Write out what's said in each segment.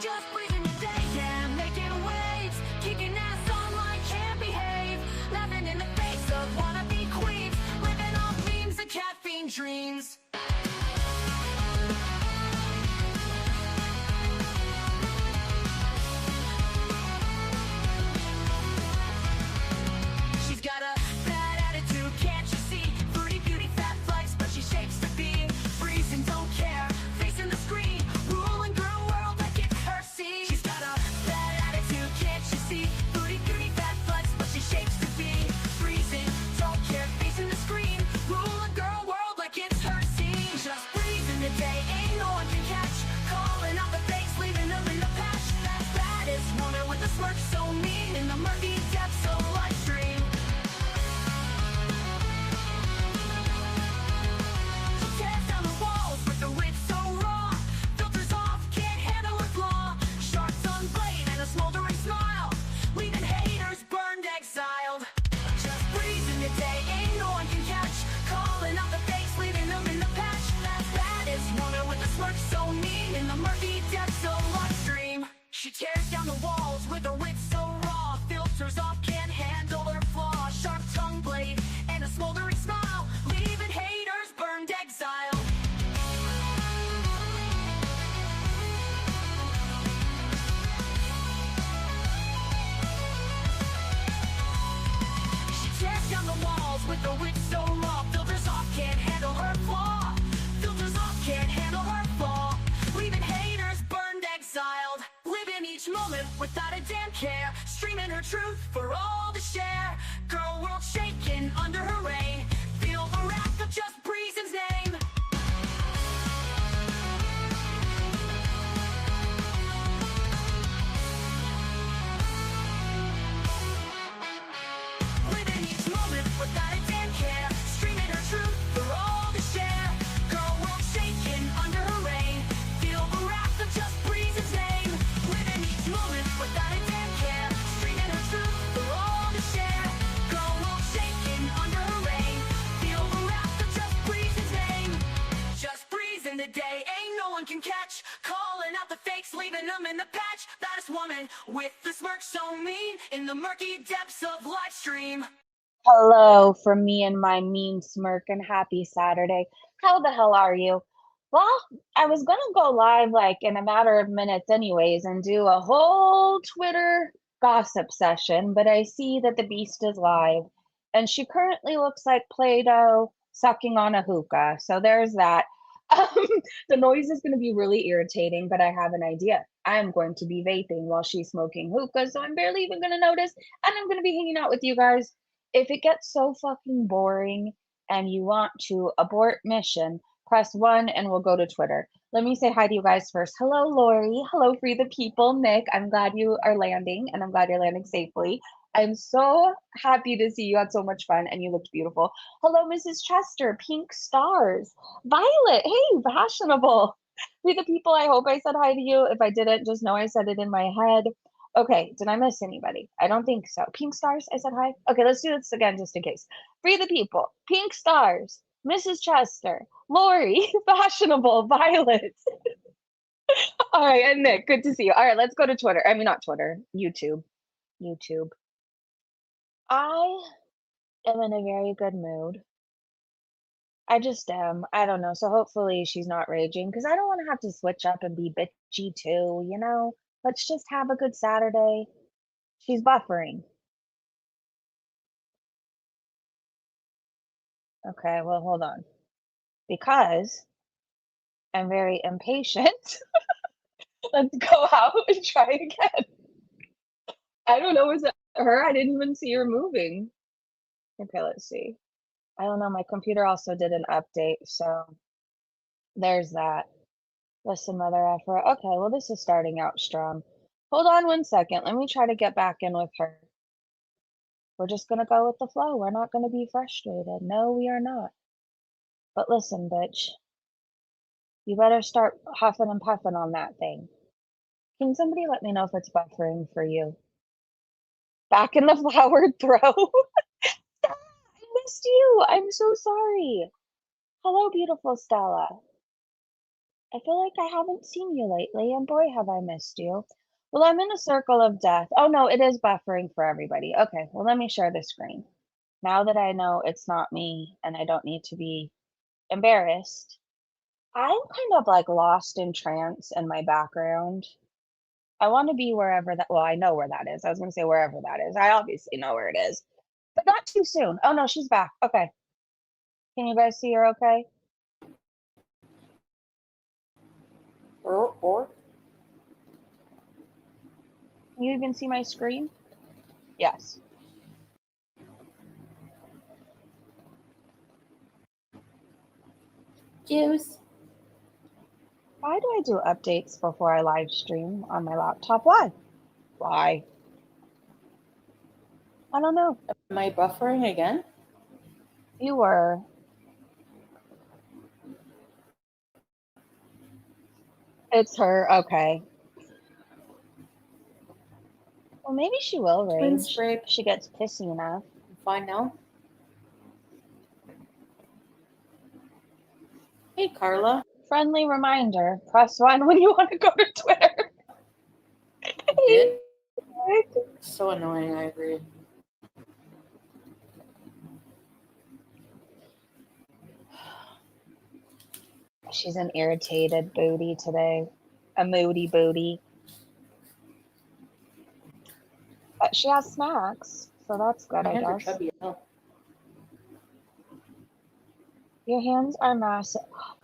Just breathing the day, yeah, making waves, kicking ass online, can't behave, laughing in the face of wannabe queens, living off memes and caffeine dreams. She's got a bad attitude, can't you see? Fruity beauty, fat flex, but she shapes to be freezing, don't care, facing the screen, ruling girl world like it's her scene. She's got a bad attitude, can't you see? Fruity beauty, fat flex, but she shapes to be freezing, don't care, facing the screen, ruling girl world like it's her scene. Just breathing the day, ain't no one can catch, calling out the fakes, leaving them in the patch. That baddest woman with a smirk so mean in the murky depths of live stream. Tears down the walls with the wit so raw, filters off, can't handle her flaw, sharp tongue blade and a smoldering smile, leaving haters burned, exiled. Just breezing the day, ain't no one can catch, calling out the fakes, leaving them in the patch. That baddest woman with a smirk so mean in the murky depths of live stream. She tears down the walls with her wit so raw, filters off, can't handle her flaw, sharp tongue blade and a smoldering smile, leaving haters burned, exiled. She tears down the walls with her wit so raw, filters off, can't handle her flaw, filters off, can't handle her flaw, leaving haters burned, exiled. Living each moment without a damn care, streaming her truth for all to share. Girl world shaking under her reign, feel the wrath of just Breezen's name. Living each moment without a damn care, streaming her truth for all to share. Girl world shaking under her reign, feel the wrath of just Breezen's name. Living each moment without a damn care, streaming her truth for all to share. Girl world shaking under her reign, feel the wrath of just Breezen's name. Just breezing the day, ain't no one can catch, calling out the fakes, leaving them in the patch. That is woman with the smirk so mean in the murky depths of live stream. Hello from me and my mean smirk and happy Saturday. How the hell are you? Well, I was gonna go live like in a matter of minutes anyways and do a whole Twitter gossip session, but I see that the beast is live and she currently looks like Play-Doh sucking on a hookah. So there's that. Um, the noise is going to be really irritating, but I have an idea. I'm going to be vaping while she's smoking hookah, so I'm barely even going to notice, and I'm going to be hanging out with you guys. If it gets so fucking boring and you want to abort mission, press 1 and we'll go to Twitter. Let me say hi to you guys first. Hello, Lori. Hello, Free the People. Nick, I'm glad you are landing, and I'm glad you're landing safely. I'm so happy to see you had so much fun and you looked beautiful. Hello, Mrs. Chester. Pink stars. Violet. Hey, fashionable. Free the People, I hope I said hi to you. If I didn't, just know I said it in my head. Okay, did I miss anybody? I don't think so. Pink stars, I said hi. Okay, let's do this again just in case. Free the People, Pink stars, Mrs. Chester, Lori, fashionable, Violet. All right, and Nick, good to see you. All right, let's go to Twitter. I mean, not Twitter, YouTube. YouTube. I am in a very good mood. I just am. I don't know. So hopefully she's not raging because I don't want to have to switch up and be bitchy too, you know? Let's just have a good Saturday. She's buffering. Okay, well, hold on. Because I'm very impatient. Let's go out and try again. I don't know, was it her? I didn't even see her moving. Okay, let's see. I don't know. My computer also did an update, so there's that. Listen, mother effer. Okay, well, this is starting out strong. Hold on 1 second. Let me try to get back in with her. We're just gonna go with the flow. We're not gonna be frustrated. No, we are not. But listen, bitch, you better start huffing and puffing on that thing. Can somebody let me know if it's buffering for you? Back in the flowered throw. Stella, I missed you. I'm so sorry. Hello, beautiful Stella. I feel like I haven't seen you lately, and boy, have I missed you. Well, I'm in a circle of death. Oh no, it is buffering for everybody. Okay, well, let me share the screen. Now that I know it's not me and I don't need to be embarrassed, I'm kind of like lost in trance in my background. I want to be wherever that, well, I know where that is. I was going to say wherever that is. I obviously know where it is, but not too soon. Oh no, she's back. Okay. Can you guys see her okay? Or Can you even see my screen? Yes. juice. Why do I do updates before I live stream on my laptop? Why? Why? I don't know. Am I buffering again? You were. It's her. Okay. Well, maybe she will Twin rage. scrape. She gets pissy enough. Fine now. Hey, Carla. Friendly reminder, press 1 when you want to go to Twitter. Did? So annoying, I agree. She's an irritated booty today. A moody booty. But she has snacks, so that's good, My I hands are guess. chubby. Oh. Your hands are massive.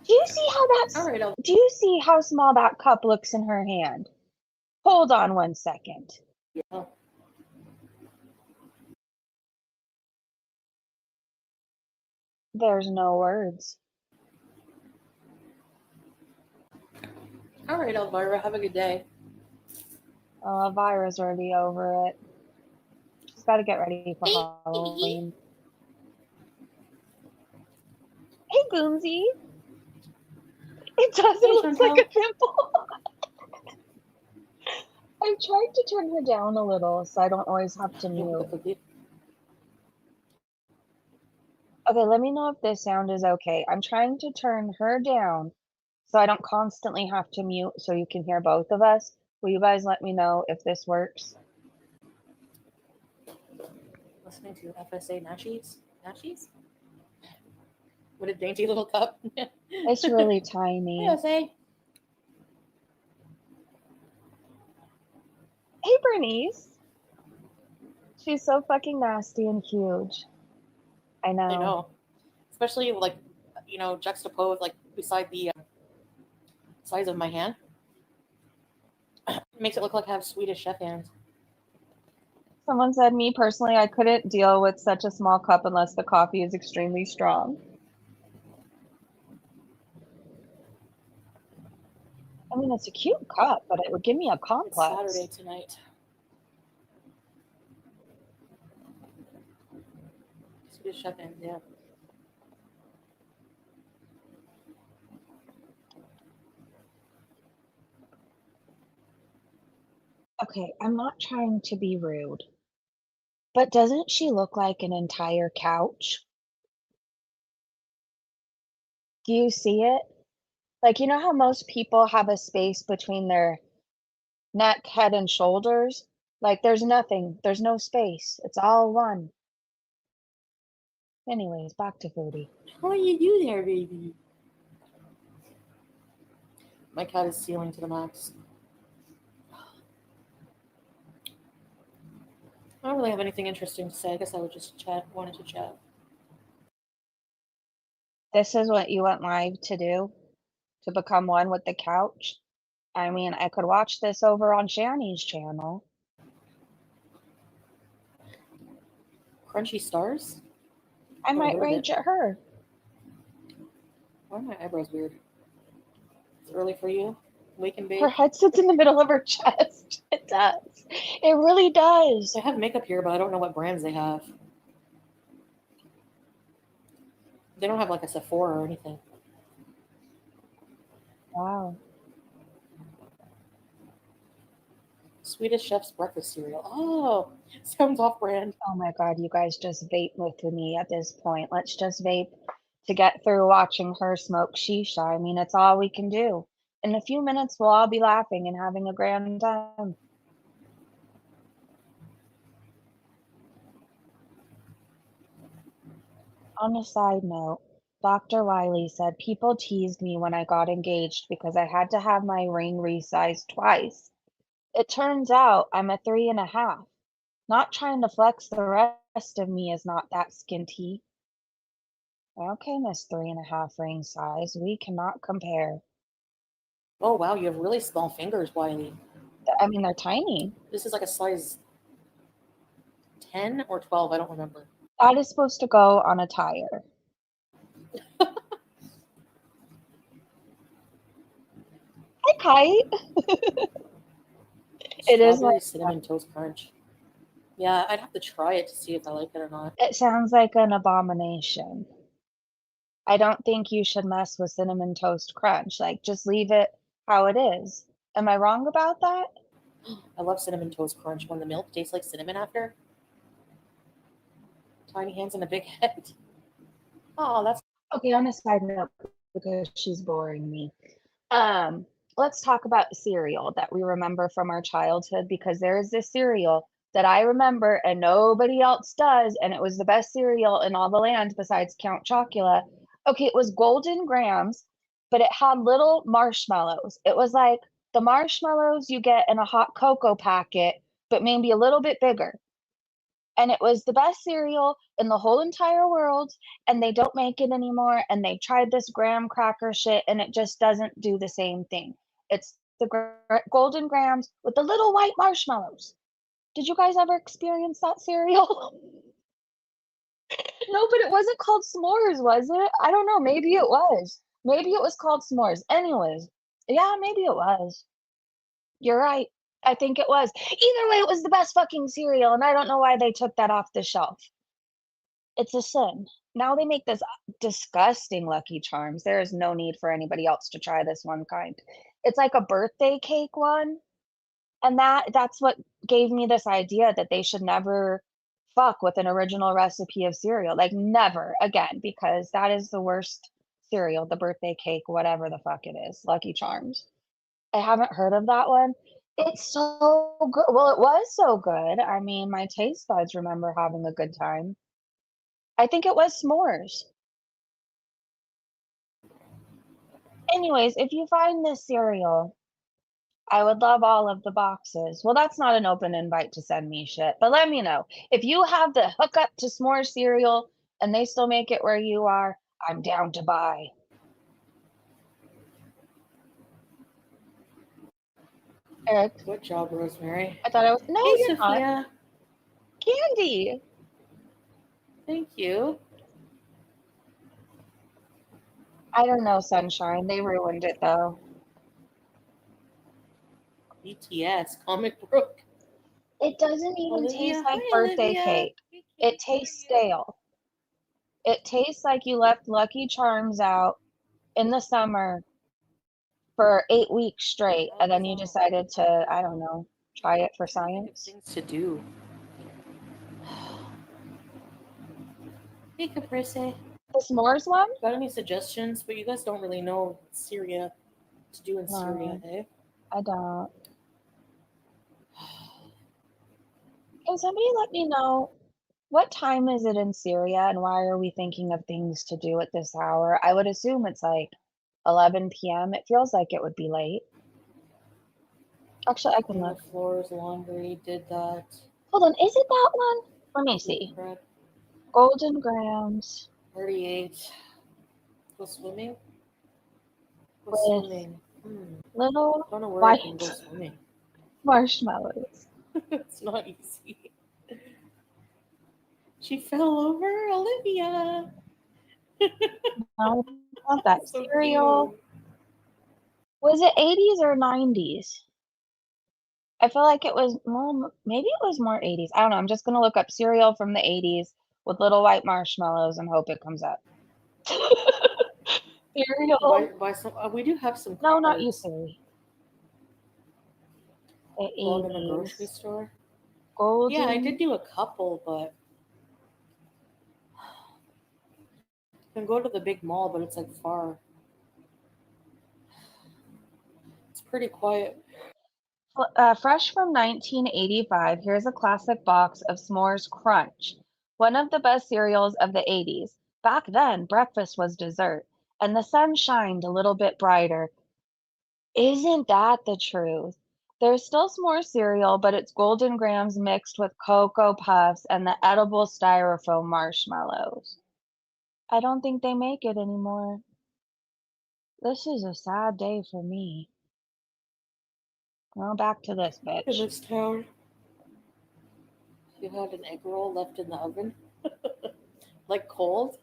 Do you see how that's... All right, Do you see how small that cup looks in her hand? Hold on 1 second. yeah. There's no words. All right, Elvira. Have a good day. Oh, Elvira's already over it. She's got to get ready for Halloween. Hey, Goonsy. It doesn't Hey, look Chantal. like a pimple. I've tried to turn her down a little so I don't always have to You want the mute. cookie? Okay, let me know if this sound is okay. I'm trying to turn her down so I don't constantly have to mute so you can hear both of us. Will you guys let me know if this works? Listening to FSA Nashies? Nashies? What a dainty little cup. It's really tiny. FSA. Hey, Bernice. She's so fucking nasty and huge. I know. I know. Especially, like, juxtaposed, like, beside the size of my hand. It makes it look like I have Swedish chef hands. Someone said, me personally, I couldn't deal with such a small cup unless the coffee is extremely strong. I mean, it's a cute cup, but it would give me a complex. It's Saturday tonight. Swedish chef hands, yeah. Okay, I'm not trying to be rude, but doesn't she look like an entire couch? Do you see it? Like, you know how most people have a space between their neck, head, and shoulders? Like, there's nothing. There's no space. It's all one. Anyways, back to Foodie. How are you do there, baby? My cat is sealing to the max. I don't really have anything interesting to say. I guess I would just wanted to chat. This is what you went live to do? To become one with the couch? I mean, I could watch this over on Shanny's channel. Crunchy stars? I Never might heard of rage it. at her. Why are my eyebrows weird? It's early for you. Wake and bake. Her head sits in the middle of her chest. It does. It really does. They have makeup here, but I don't know what brands they have. They don't have like a Sephora or anything. Wow. Swedish Chef's breakfast cereal. Oh, sounds off brand. Oh my god, you guys just vape with me at this point. Let's just vape to get through watching her smoke shisha. I mean, it's all we can do. In a few minutes, we'll all be laughing and having a grand time. On a side note, Dr. Wiley said people teased me when I got engaged because I had to have my ring resized twice. It turns out I'm a 3.5. Not trying to flex, the rest of me is not that skinty. Okay, Miss 3.5 ring size, we cannot compare. Oh wow, you have really small fingers, Wiley. I mean, they're tiny. This is like a size 10 or 12, I don't remember. That is supposed to go on a tire. Hi, Kite. It is Strawberry like cinnamon toast crunch. Yeah, I'd have to try it to see if I like it or not. it sounds like an abomination. I don't think you should mess with cinnamon toast crunch. Like, just leave it how it is. Am I wrong about that? I love cinnamon toast crunch when the milk tastes like cinnamon after. Tiny hands and a big head. Oh, that's Okay, on a side note, because she's boring me. Um, let's talk about cereal that we remember from our childhood because there is this cereal that I remember and nobody else does, and it was the best cereal in all the land besides Count Chocula. Okay, it was Golden Grams, but it had little marshmallows. It was like the marshmallows you get in a hot cocoa packet, but maybe a little bit bigger. And it was the best cereal in the whole entire world, and they don't make it anymore, and they tried this graham cracker shit, and it just doesn't do the same thing. It's the Golden Grams with the little white marshmallows. Did you guys ever experience that cereal? No, but it wasn't called s'mores, was it? I don't know, maybe it was. Maybe it was called s'mores. Anyways, yeah, maybe it was. You're right. I think it was. Either way, it was the best fucking cereal, and I don't know why they took that off the shelf. It's a sin. Now they make this disgusting Lucky Charms. There is no need for anybody else to try this one kind. It's like a birthday cake one, and that's what gave me this idea that they should never fuck with an original recipe of cereal. Like never again, because that is the worst cereal, the birthday cake, whatever the fuck it is, Lucky Charms. I haven't heard of that one. It's so good. Well, it was so good. I mean, my taste buds remember having a good time. I think it was s'mores. Anyways, if you find this cereal, I would love all of the boxes. Well, that's not an open invite to send me shit, but let me know. If you have the hookup to s'mores cereal and they still make it where you are, I'm down to buy. Eric, good job, Rosemary. I thought I was no, Hey, you're not. Sophia. Candy. Thank you. I don't know, Sunshine. They ruined it though. BTS, comic book. It doesn't even Olivia, taste like hi, birthday Olivia. cake. We It can't hear tastes you. stale. It tastes like you left Lucky Charms out in the summer for 8 weeks straight, That and was then you all. decided to, I don't know, try it for I'm trying to think of science. things to do. Hey, Caprese. The s'mores one? Got any suggestions? But you guys don't really know Syria to do in Syria, No, eh? I don't. Can somebody let me know what time is it in Syria and why are we thinking of things to do at this hour? I would assume it's like 11 p.m. It feels like it would be late. Actually, I can Clean the look. floors, laundry, did that. Hold on, is it that one? Let me Food see. prep, Golden Grams 38. Go swimming? Go with swimming. little I don't know where I white can go swimming. marshmallows. It's not easy. She fell over, Olivia. No, not that So cereal. cute. Was it 80s or 90s? I feel like it was well, maybe it was more 80s. I don't know. I'm just gonna look up cereal from the 80s with little white marshmallows and hope it comes up. Cereal. Buy some. We do have some No, not you, cards. Siri. The Bought in the grocery 80s. store. Yeah, I did Golden. do a couple, but you can go to the big mall, but it's like far. pretty quiet. Fresh from 1985, here's a classic box of S'mores Crunch, one of the best cereals of the 80s. Back then, breakfast was dessert, and the sun shined a little bit brighter. Isn't that the truth? There's still s'more cereal, but it's golden grams mixed with Cocoa Puffs and the edible styrofoam marshmallows. I don't think they make it anymore. This is a sad day for me. Well, back to this In bitch. this town, you had an egg roll left in the oven, like cold.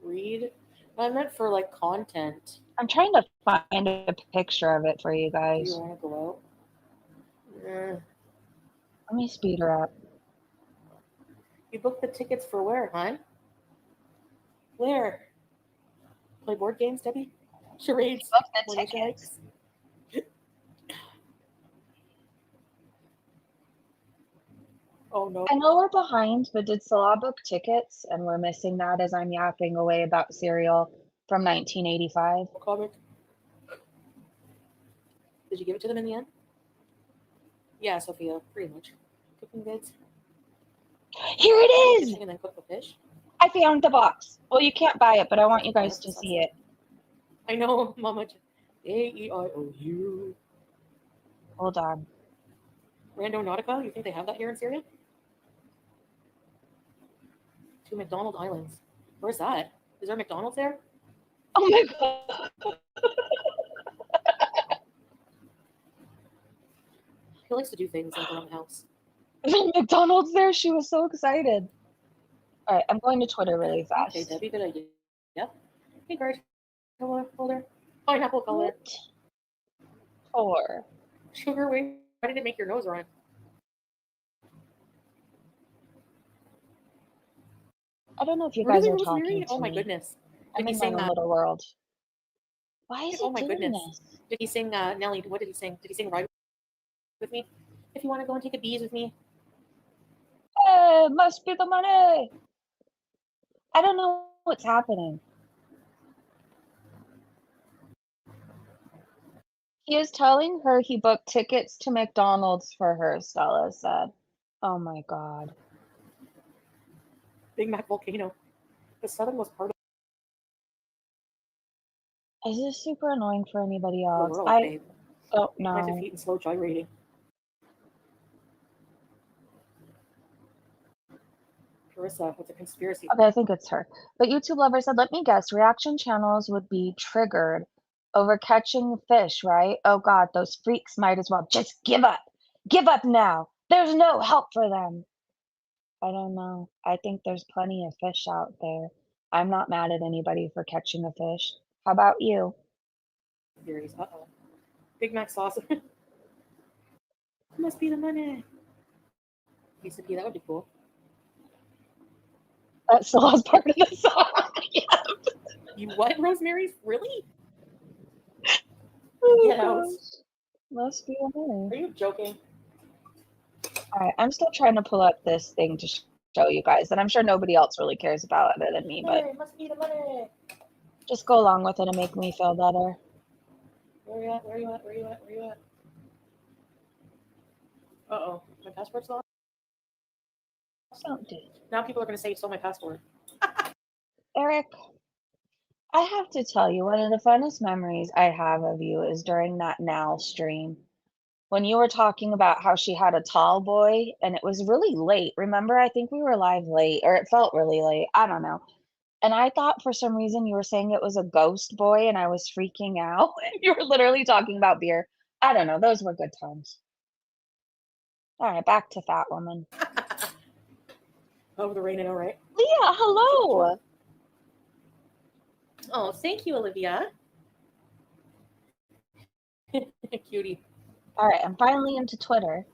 Read. I meant for like content. I'm trying to find a picture of it for you Do you guys. want to go out? Let me speed her up. You booked the tickets for where, hon? Where? Play board games, Debbie? Charades? Book the Money tickets. strikes? Oh no. I know we're behind, but did Salah book tickets? And we're missing that as I'm yapping away about cereal from 1985. Comic. Did you give it to them in the end? Yeah, Sophia, pretty much. Cooking bids. Here it is! And then cook the fish. I found the box. Well, you can't buy it, but I want you guys to see it. I know, Mama. A-E-I-O-U. Hold on. Rando Nautica? You think they have that here in Syria? To McDonald Islands. Where's that? Is there a McDonald's there? Oh my god. He likes to do things like around the house. There's McDonald's there. She was so excited. All right, I'm going to Twitter really fast. Okay, Debbie, good idea. Yep. Hey, card holder. Pineapple color. 4. Sugar, wait. Why did it make your nose run? I don't know if you guys Really, are Rosemary? talking to Oh my me. goodness. I'm Did he in my sing own that? little world. Why is Oh it my doing goodness. this? Did he sing, Nelly, what did he sing? Did he sing Ride with me? If you want to go and take a bees with me. Hey, must be the money. I don't know what's happening. He is telling her he booked tickets to McDonald's for her, Stella said. Oh my god. Big Mac Volcano. The southern was part Is this super annoying for anybody of the else? world, babe. Oh Planted no. feet and slow gyrating. Carissa with a conspiracy. Okay, I think it's her. But YouTube lover said, let me guess, reaction channels would be triggered over catching fish, right? Oh god, those freaks might as well just give up. Give up now. There's no help for them. I don't know. I think there's plenty of fish out there. I'm not mad at anybody for catching a fish. How about you? Theories. Uh-oh. Big Mac sauce. Must be the money. Piece of pea, that would be cool. That still is part of the song. Yeah. You what, Rosemary? Really? Oh, Get out. gosh. Must be a money. Are you joking? All right, I'm still trying to pull up this thing to show you guys, and I'm sure nobody else really cares about it other than me, but Hey, must be the money. just go along with it and make me feel better. Where you at? Where you at? Where you at? Where you at? Uh-oh. My passport's lost? Don't do it. Now people are going to say you stole my passport. Eric, I have to tell you, one of the funnest memories I have of you is during that Now stream. When you were talking about how she had a tall boy and it was really late. Remember, I think we were live late, or it felt really late. I don't know. And I thought for some reason you were saying it was a ghost boy and I was freaking out. You were literally talking about beer. I don't know. Those were good times. All right, back to Fat Woman. Oh, the rain, I know, right? Leah, hello. Oh, thank you, Olivia. Cutie. All right, I'm finally into Twitter.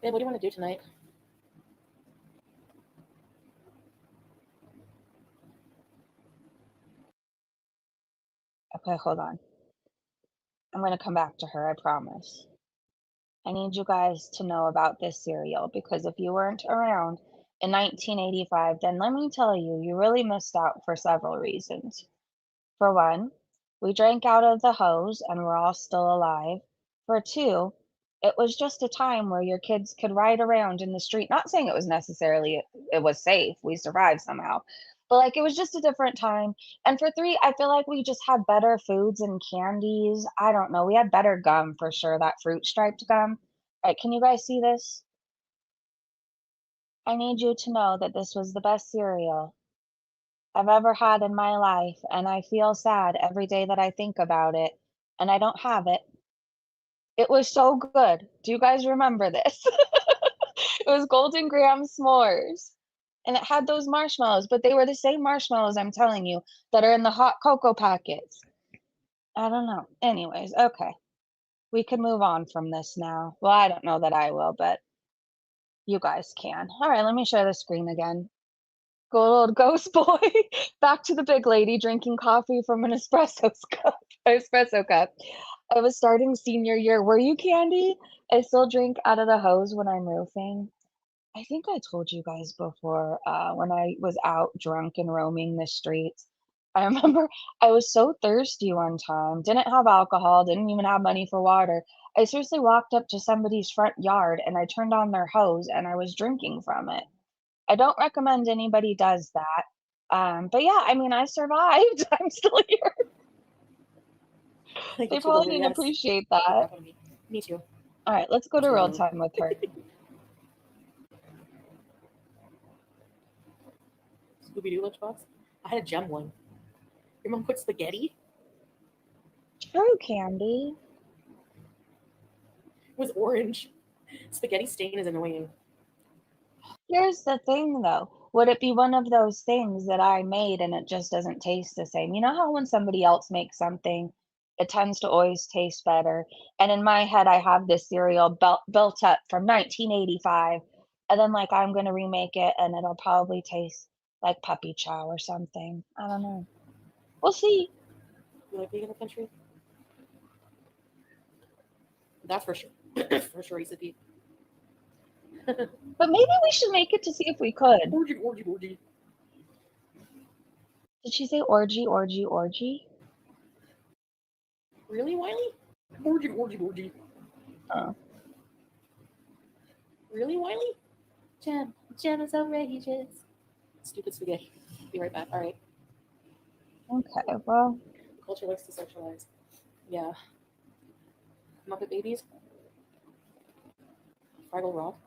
Babe, what do you want to do tonight? Okay, hold on. I'm going to come back to her, I promise. I need you guys to know about this cereal because if you weren't around in 1985, then let me tell you, you really missed out for several reasons. For one, we drank out of the hose and we're all still alive. For two, it was just a time where your kids could ride around in the street. Not saying it was necessarily it was safe. We survived somehow. But like it was just a different time. And for three, I feel like we just had better foods and candies. I don't know. We had better gum for sure, that fruit striped gum. All right, can you guys see this? I need you to know that this was the best cereal I've ever had in my life, and I feel sad every day that I think about it, and I don't have it. It was so good. Do you guys remember this? It was Golden Graham s'mores, and it had those marshmallows, but they were the same marshmallows, I'm telling you, that are in the hot cocoa packets. I don't know. Anyways, okay. We can move on from this now. Well, I don't know that I will, but you guys can. All right, let me share the screen again. Good old ghost boy. Back to the big lady drinking coffee from an espresso cup. I was starting senior year. Were you, Candy? I still drink out of the hose when I'm roofing. I think I told you guys before, when I was out drunk and roaming the streets. I remember I was so thirsty one time, didn't have alcohol, didn't even have money for water. I seriously walked up to somebody's front yard and I turned on their hose and I was drinking from it. I don't recommend anybody does that. But yeah, I mean, I survived. I'm still here. Thank you They too, probably Lily. didn't Yes. appreciate Crap that. out of me. Me too. All right, let's go to Too, real Lily. time with her. Scooby Doo lunchbox. I had a gem one. Your mom put spaghetti. True, Candy. It was orange. Spaghetti stain is annoying. Here's the thing though. Would it be one of those things that I made and it just doesn't taste the same? You know how when somebody else makes something, it tends to always taste better. And in my head, I have this cereal built up from 1985. And then, like, I'm going to remake it and it'll probably taste like puppy chow or something. I don't know. We'll see. You like being in the country? That's for sure. For sure, recipe. But maybe we should make it to see if we could. Orgy, orgy, orgy. Did she say orgy, orgy, orgy? Really, Wiley? Orgy, orgy, orgy. Oh. Really, Wiley? Gem is outrageous. Stupid spaghetti. Be right back. All right. Okay, well, Culture likes to socialize. Yeah. Muppet Babies. Fraggle Rock.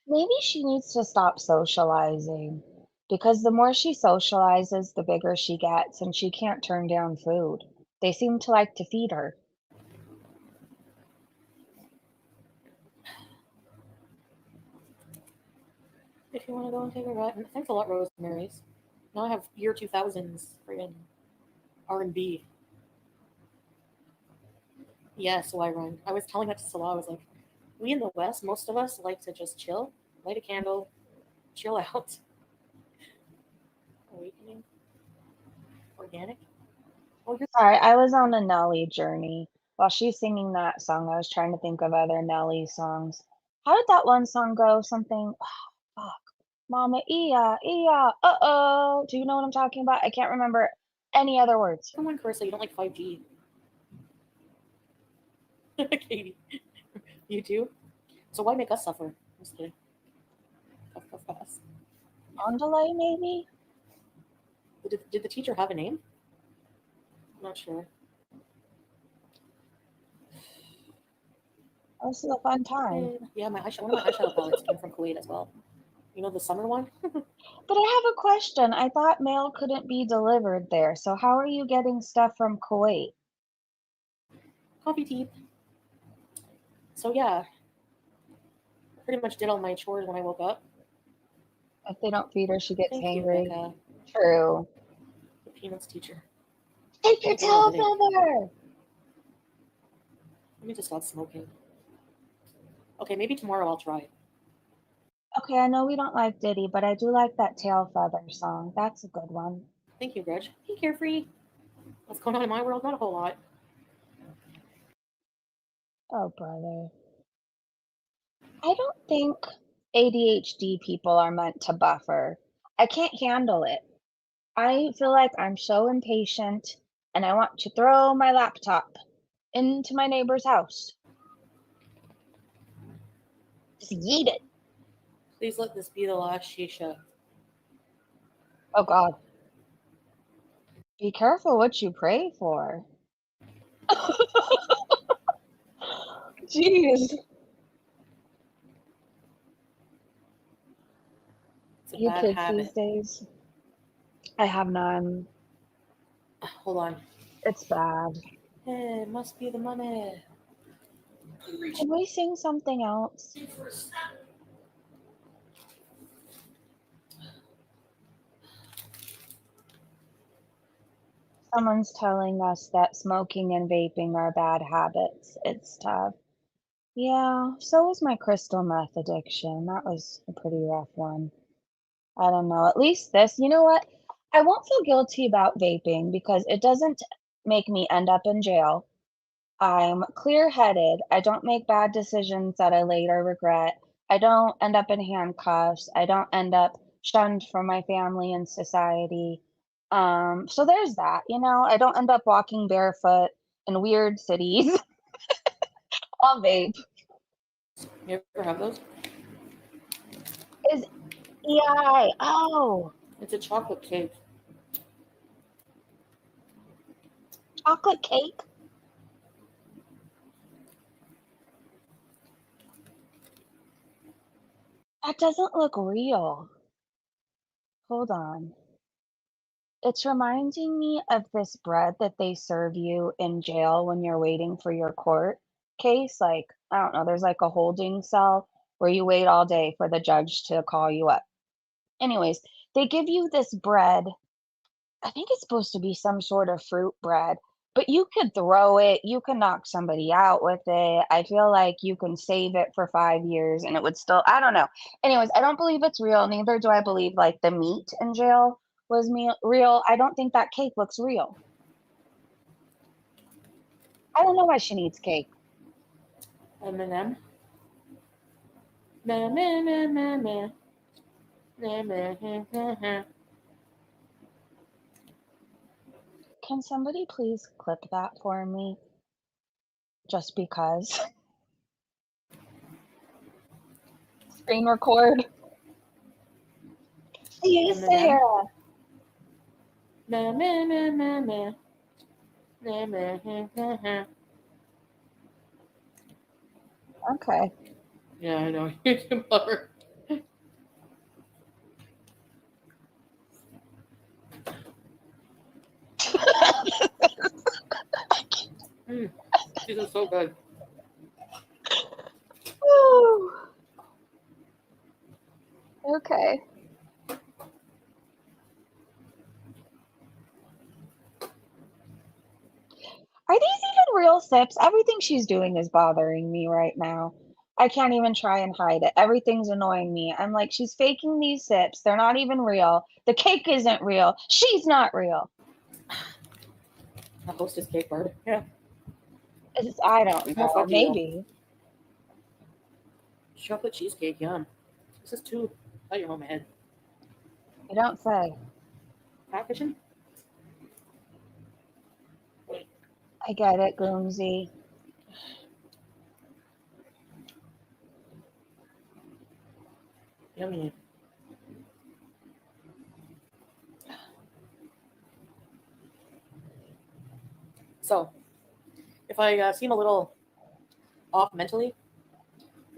maybe she needs to stop socializing because the more she socializes, the bigger she gets, and she can't turn down food. They seem to like to feed her. If you want to go and take a ride. And thanks a lot, Rosemary's. Now I have year 2000s friggin' R&B. Yeah, so I run. I was telling that to Salah. I was like, we in the West, most of us like to just chill, light a candle, chill out. Awakening. Organic. Oh, you're Sorry, I was on a Nelly journey. While she's singing that song, I was trying to think of other Nelly songs. How did that one song go? Something, fuck. Mama, uh-oh. Do you know what I'm talking about? I can't remember any other words. someone Carissa, you don't like 5G. Katie. You too? So why make us suffer? I'm just kidding. Puff, puff, pass. On delay, maybe? Did the teacher have a name? I'm not sure. This is a fun time. Yeah, one of my eyeshadow palettes came from Kuwait as well. You know the summer one? But I have a question. I thought mail couldn't be delivered there. So how are you getting stuff from Kuwait? Coffee teeth. So yeah, pretty much did all my chores when I woke up. If they don't feed her, she gets Thank you, hangry. Becca, True. the Peanuts teacher. Take your Thank you, tail Lily. feather. Let me just stop smoking. Okay, maybe tomorrow I'll try. Okay, I know we don't like Diddy, but I do like that tail feather song. That's a good one. Thank you, Greg. Hey, Carefree. What's going on in my world? Not a whole lot. Oh, brother. I don't think ADHD people are meant to buffer. I can't handle it. I feel like I'm so impatient and I want to throw my laptop into my neighbor's house. Just yeet it. Please let this be the last shisha. Oh God. Be careful what you pray for. Jeez. It's a You bad kids habit. these days. I have none. Hold on. It's bad. Hey, it must be the money. Can we sing something else? Someone's telling us that smoking and vaping are bad habits. It's tough. Yeah, so was my crystal meth addiction. That was a pretty rough one. I don't know. At least this, you know what? I won't feel guilty about vaping because it doesn't make me end up in jail. I'm clear-headed. I don't make bad decisions that I later regret. I don't end up in handcuffs. I don't end up shunned from my family and society. So there's that, you know. I don't end up walking barefoot in weird cities. I'll vape. You ever have those? Is EI. Oh, It's a chocolate cake. chocolate cake. That doesn't look real. Hold on. It's reminding me of this bread that they serve you in jail when you're waiting for your court case. Like, I don't know, there's like a holding cell where you wait all day for the judge to call you up. Anyways, they give you this bread. I think it's supposed to be some sort of fruit bread, but you could throw it, you can knock somebody out with it. I feel like you can save it for 5 years and it would still, I don't know. Anyways, I don't believe it's real. Neither do I believe like the meat in jail was real. I don't think that cake looks real. I don't know why she needs cake. M&M. Meh, meh, meh, meh, meh. Meh, meh, meh, meh, meh. Can somebody please clip that for me? Just because. Screen record. See you, M&M. Sarah. Meh, meh, meh, meh, meh. Meh, meh, meh, meh, meh. Okay. Yeah, I know. You can bummer. This is so good. Woo. Okay. Are these even real sips? Everything she's doing is bothering me right now. I can't even try and hide it. Everything's annoying me. I'm like, she's faking these sips. They're not even real. The cake isn't real. She's not real. A hostess cake bird. Yeah. I don't Well, know. fuck you. Maybe. Chocolate cheesecake, yum. This is too. Oh, you're on my head. You don't say. Catfishing? I get it, Goomsy. Yummy. So, if I seem a little off mentally,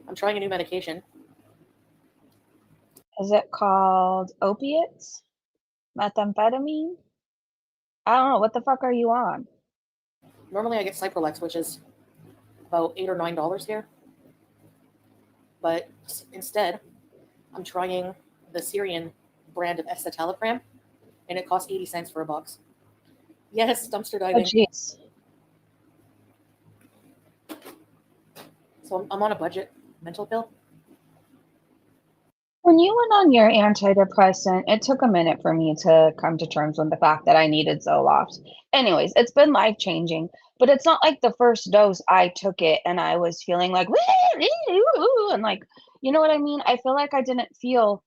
I'm trying a new medication. Is it called opiates? Methamphetamine? I don't know. What the fuck are you on? Normally, I get Cyprolex, which is about $8 or $9 here. But instead, I'm trying the Syrian brand of escitalopram, and it costs 80 cents for a box. Yes, dumpster Oh, diving. jeez. So I'm on a budget mental pill. When you went on your antidepressant, it took a minute for me to come to terms with the fact that I needed Zoloft. Anyways, it's been life changing, but it's not like the first dose I took it and I was feeling like, "Woo, woo, woo," and like, you know what I mean? I feel like I didn't feel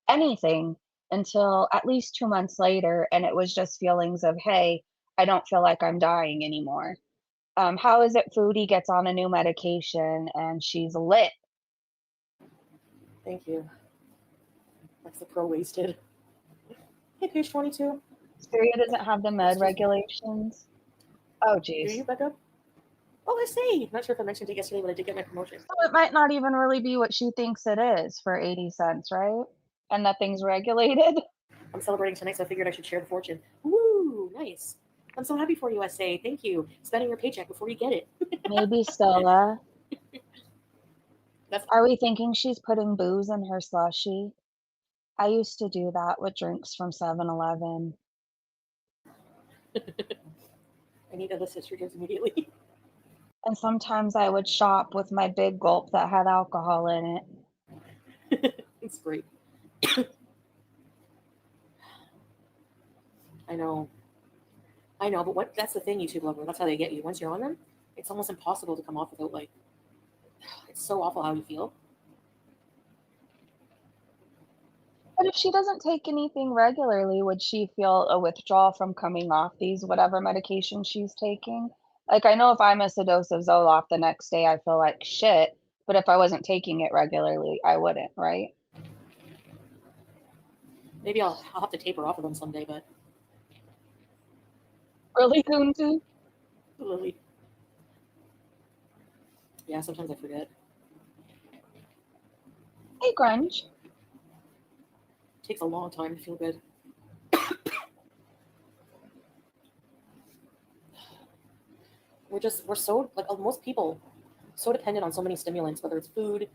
anything. until at least 2 months later, and it was just feelings of, "Hey, I don't feel like I'm dying anymore." How is it Foodie gets on a new medication and she's lit? Thank you. That's the pro wasted. Hey, page 22. Syria doesn't have the med Excuse me. regulations. Oh, Hear you, geez. Becca? Oh, let's see. Not sure if I mentioned it yesterday, but I did get my promotion. So it might not even really be what she thinks it is for 80 cents, right? And nothing's regulated. I'm celebrating tonight, so I figured I should share the fortune. Woo, nice. I'm so happy for you, SA. Thank you. Spending your paycheck before you get it. Maybe Stella. That's Are we thinking she's putting booze in her slushie? I used to do that with drinks from 7-Eleven. I need illicit triggers immediately. And sometimes I would shop with my big gulp that had alcohol in it. It's great. I know, but what? That's the thing, YouTube lover. That's how they get you. Once you're on them, it's almost impossible to come off without like. It's so awful how you feel. But if she doesn't take anything regularly, would she feel a withdrawal from coming off these whatever medication she's taking? Like, I know if I miss a dose of Zoloft the next day, I feel like shit, but if I wasn't taking it regularly, I wouldn't, right? Maybe I'll have to taper off of them someday, but Really, Kuntu? Lily. Yeah, sometimes I forget. Hey, Grunge. It takes a long time to feel good. We're so like most people so dependent on so many stimulants, whether it's food,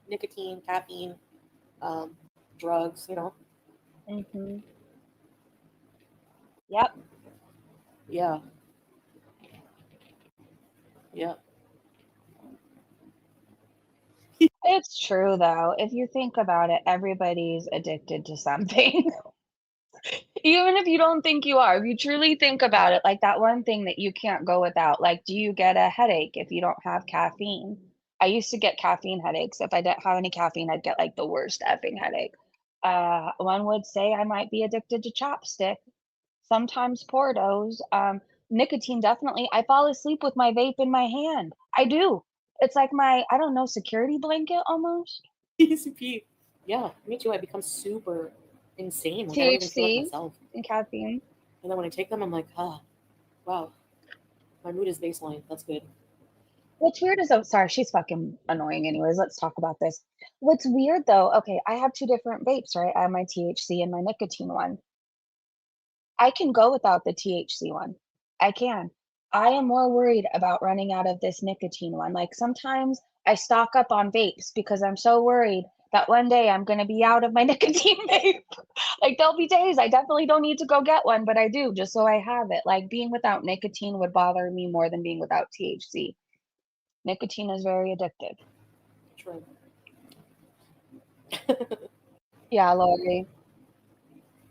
nicotine, caffeine, drugs. Mhm. Yep. Yeah. Yeah. It's true, though. If you think about it, everybody's addicted to something. Even if you don't think you are, if you truly think about it, like that one thing that you can't go without, like, do you get a headache if you don't have caffeine? I used to get caffeine headaches. If I didn't have any caffeine, I'd get like the worst effing headache. One would say I might be addicted to chapstick, sometimes Portos. Nicotine, definitely. I fall asleep with my vape in my hand. I do. It's like my, I don't know, security blanket almost. PCP. Yeah, me too. I become super insane. Like I don't even feel like THC myself. and caffeine. And then when I take them, I'm like, wow, my mood is baseline. That's good. What's weird is, oh, sorry, she's fucking annoying anyways, let's talk about this. What's weird though, okay, I have 2 different vapes, right? I have my THC and my nicotine one. I can go without the THC one. I can. I am more worried about running out of this nicotine one. Like, sometimes I stock up on vapes because I'm so worried that one day I'm gonna be out of my nicotine vape. Like, there'll be days I definitely don't need to go get one, but I do just so I have it. Like, being without nicotine would bother me more than being without THC. Nicotine is very addictive. True. Yeah, Lori.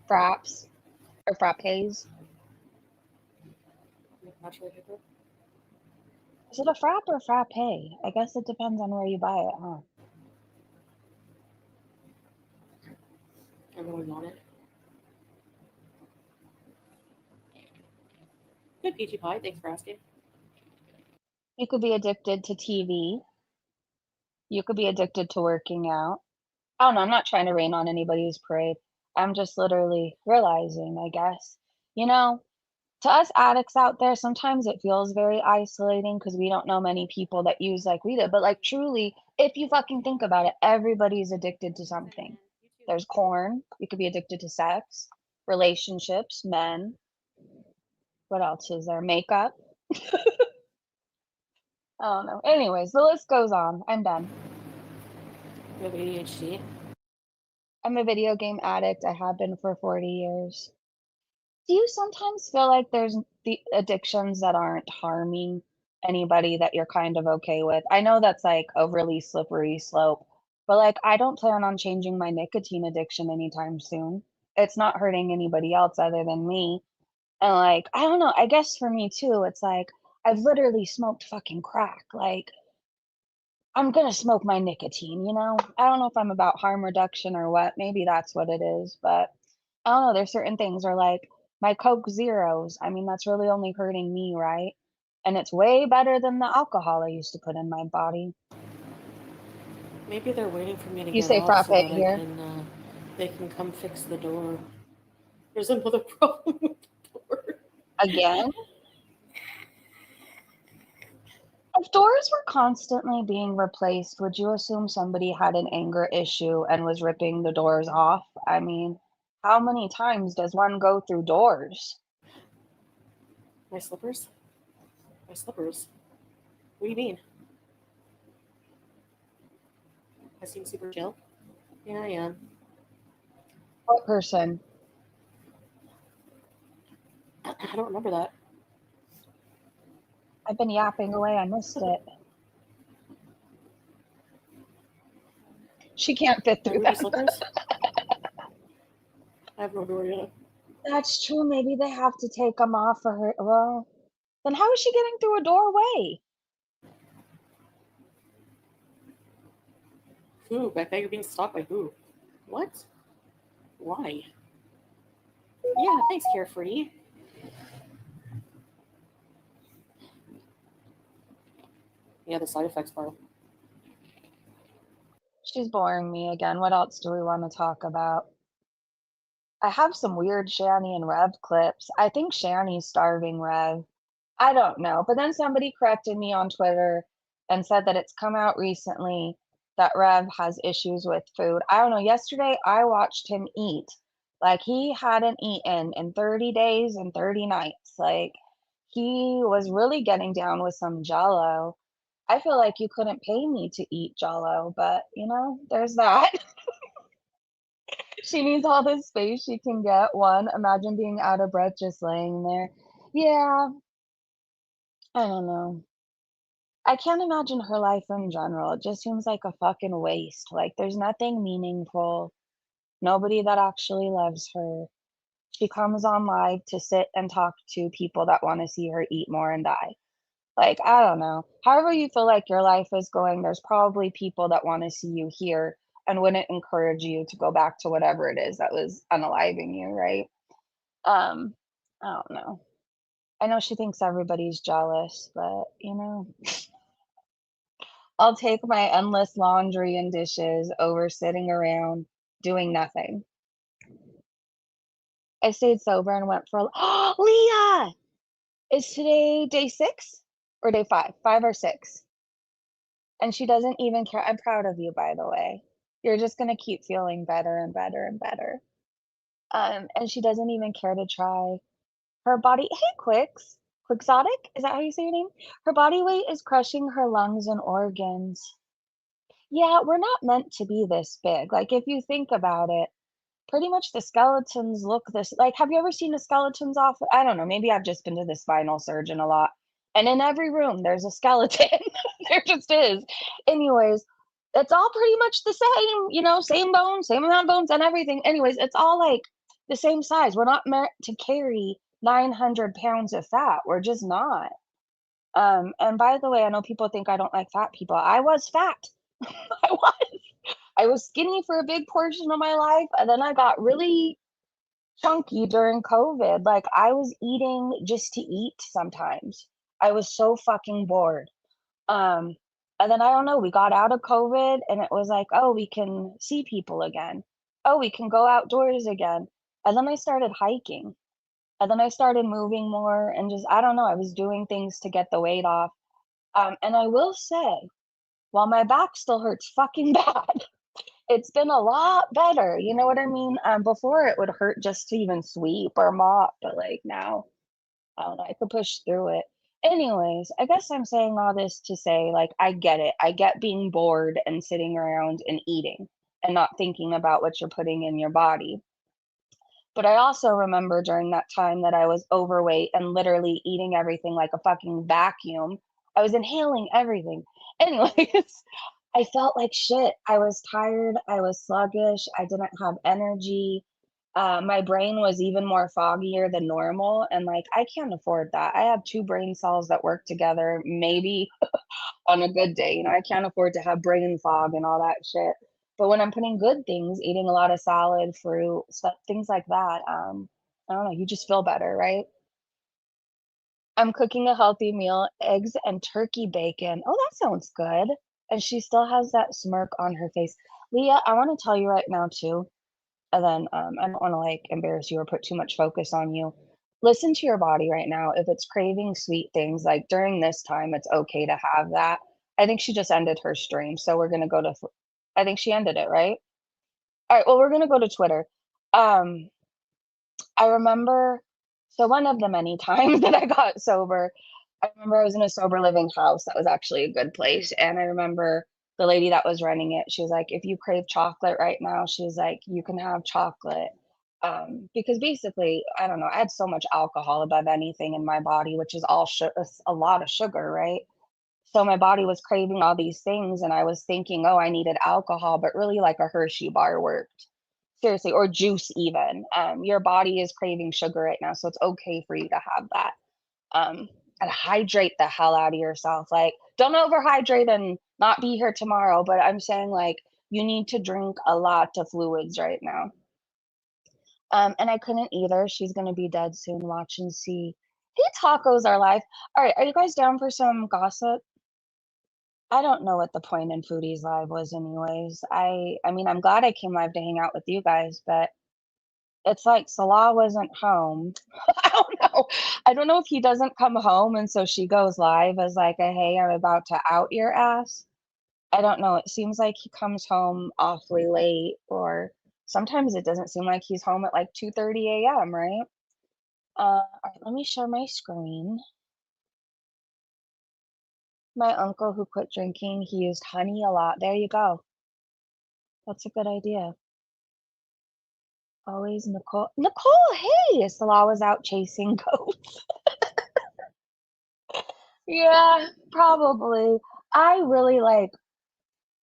Fraps or frappes. Naturally hyper. Is it a frap or frappe? I guess it depends on where you buy it, huh? Everyone's on it. Good peachy pie. Thanks for asking. You could be addicted to TV. You could be addicted to working out. I don't know, I'm not trying to rain on anybody's parade. I'm just literally realizing, I guess. You know, to us addicts out there, sometimes it feels very isolating because we don't know many people that use like we do. But like truly, if you fucking think about it, everybody's addicted to something. There's corn. You could be addicted to sex, relationships, men. What else is there? Makeup. I don't know. Anyways, the list goes on. I'm done. You have ADHD. I'm a video game addict. I have been for 40 years. Do you sometimes feel like there's the addictions that aren't harming anybody that you're kind of okay with? I know that's like a really slippery slope, but like I don't plan on changing my nicotine addiction anytime soon. It's not hurting anybody else other than me. And like, I don't know, I guess for me too, it's like I've literally smoked fucking crack. Like I'm gonna smoke my nicotine, you know? I don't know if I'm about harm reduction or what. Maybe that's what it is, but I don't know. There's certain things are like my Coke Zeros. I mean, that's really only hurting me, right? And it's way better than the alcohol I used to put in my body. Maybe they're waiting for me to You get say off frappe so that here they can come fix the door. There's another problem with the door. again. If doors were constantly being replaced, would you assume somebody had an anger issue and was ripping the doors off? I mean, how many times does one go through doors? My slippers? My slippers? What do you mean? I seem super chill. Yeah, I am. What person? I don't remember that. I've been yapping away. I missed it. She can't fit My through ruby them. slippers? I have no door yet. That's true. Maybe they have to take them off for her. Well, then how is she getting through a doorway? Who? I thought you're being stalked by who? What? Why? Yeah, thanks, Carefree. Yeah, the side effects part. She's boring me again. What else do we want to talk about? I have some weird Shanny and Rev clips. I think Shanny's starving Rev. I don't know. But then somebody corrected me on Twitter and said that it's come out recently that Rev has issues with food. I don't know. Yesterday I watched him eat like he hadn't eaten in 30 days and 30 nights. Like he was really getting down with some jello. I feel like you couldn't pay me to eat jello, but you know, there's that. She needs all this space she can get. One, imagine being out of breath just laying there. Yeah, I don't know. I can't imagine her life in general. It just seems like a fucking waste. Like there's nothing meaningful. Nobody that actually loves her. She comes on live to sit and talk to people that want to see her eat more and die. Like, I don't know. However you feel like your life is going, there's probably people that want to see you here and wouldn't encourage you to go back to whatever it is that was unaliving you, right? Um, I don't know. I know she thinks everybody's jealous, but you know, I'll take my endless laundry and dishes over sitting around doing nothing. I stayed sober and went for oh, Leah! Is today day 6 or day 5? 5 or 6? And she doesn't even care. I'm proud of you, by the way. You're just gonna keep feeling better and better and better. And she doesn't even care to try. Her body hey, Quixotic? Is that how you say your name? Her body weight is crushing her lungs and organs. Yeah, we're not meant to be this big. Like, if you think about it, pretty much the skeletons look this like, have you ever seen the skeletons off I don't know, maybe I've just been to the spinal surgeon a lot, and in every room, there's a skeleton. There just is. Anyways, it's all pretty much the same, you know, same bones, same amount of bones and everything. Anyways, it's all, like, the same size. We're not meant to carry 900 pounds of fat. We're just not. And by the way, I know people think I don't like fat people. I was fat. I was. I was skinny for a big portion of my life, and then I got really chunky during COVID. Like, I was eating just to eat sometimes. I was so fucking bored. Um, and then I don't know, we got out of COVID and it was like, oh, we can see people again. Oh, we can go outdoors again. And then I started hiking. And then I started moving more and just, I don't know, I was doing things to get the weight off. And I will say, while my back still hurts fucking bad, it's been a lot better, you know what I mean? Before it would hurt just to even sweep or mop, but, like, now, I don't know, I could push through it. Anyways, I guess I'm saying all this to say, like, I get it. I get being bored and sitting around and eating and not thinking about what you're putting in your body. But I also remember during that time that I was overweight and literally eating everything like a fucking vacuum. I was inhaling everything. Anyways, I felt like shit. I was tired. I was sluggish. I didn't have energy. My brain was even more foggier than normal. And like, I can't afford that. I have two brain cells that work together maybe on a good day. I can't afford to have brain fog and all that shit. But when I'm putting good things, eating a lot of salad, fruit, stuff, things like that, I don't know, you just feel better, right? I'm cooking a healthy meal, eggs and turkey bacon. Oh, that sounds good. And she still has that smirk on her face. Leah, I want to tell you right now too, and then I don't want to like embarrass you or put too much focus on you. Listen to your body right now. If it's craving sweet things, like during this time, it's okay to have that. I think she just ended her stream, so we're gonna go to. I think she ended it, right? All right. Well, we're gonna go to Twitter. Um, I remember, so one of the many times that I got sober, I remember I was in a sober living house that was actually a good place, and I remember the lady that was running it, she was like, "If you crave chocolate right now," she was like, "You can have chocolate." Because basically, I don't know, I had so much alcohol above anything in my body, which is all a lot of sugar, right? So my body was craving all these things, and I was thinking, "Oh, I needed alcohol," but really like a Hershey bar worked. Seriously, or juice even. Your body is craving sugar right now, so it's okay for you to have that. Um, and hydrate the hell out of yourself. Like, don't overhydrate and not be here tomorrow, but I'm saying like you need to drink a lot of fluids right now. And I couldn't either. She's gonna be dead soon. Watch and see. Hey, tacos are live. All right, are you guys down for some gossip? I don't know what the point in Foodie's live was anyways. I mean, I'm glad I came live to hang out with you guys, but it's like Salah wasn't home. I don't know. I don't know if he doesn't come home and so she goes live as like a, "Hey, I'm about to out your ass." I don't know. It seems like he comes home awfully late, or sometimes it doesn't seem like he's home at like 2:30 AM, right? All right, let me share my screen. My uncle who quit drinking, he used honey a lot. There you go. That's a good idea. Always Nicole. Nicole, hey, Salah was out chasing goats. Yeah, probably. I really like,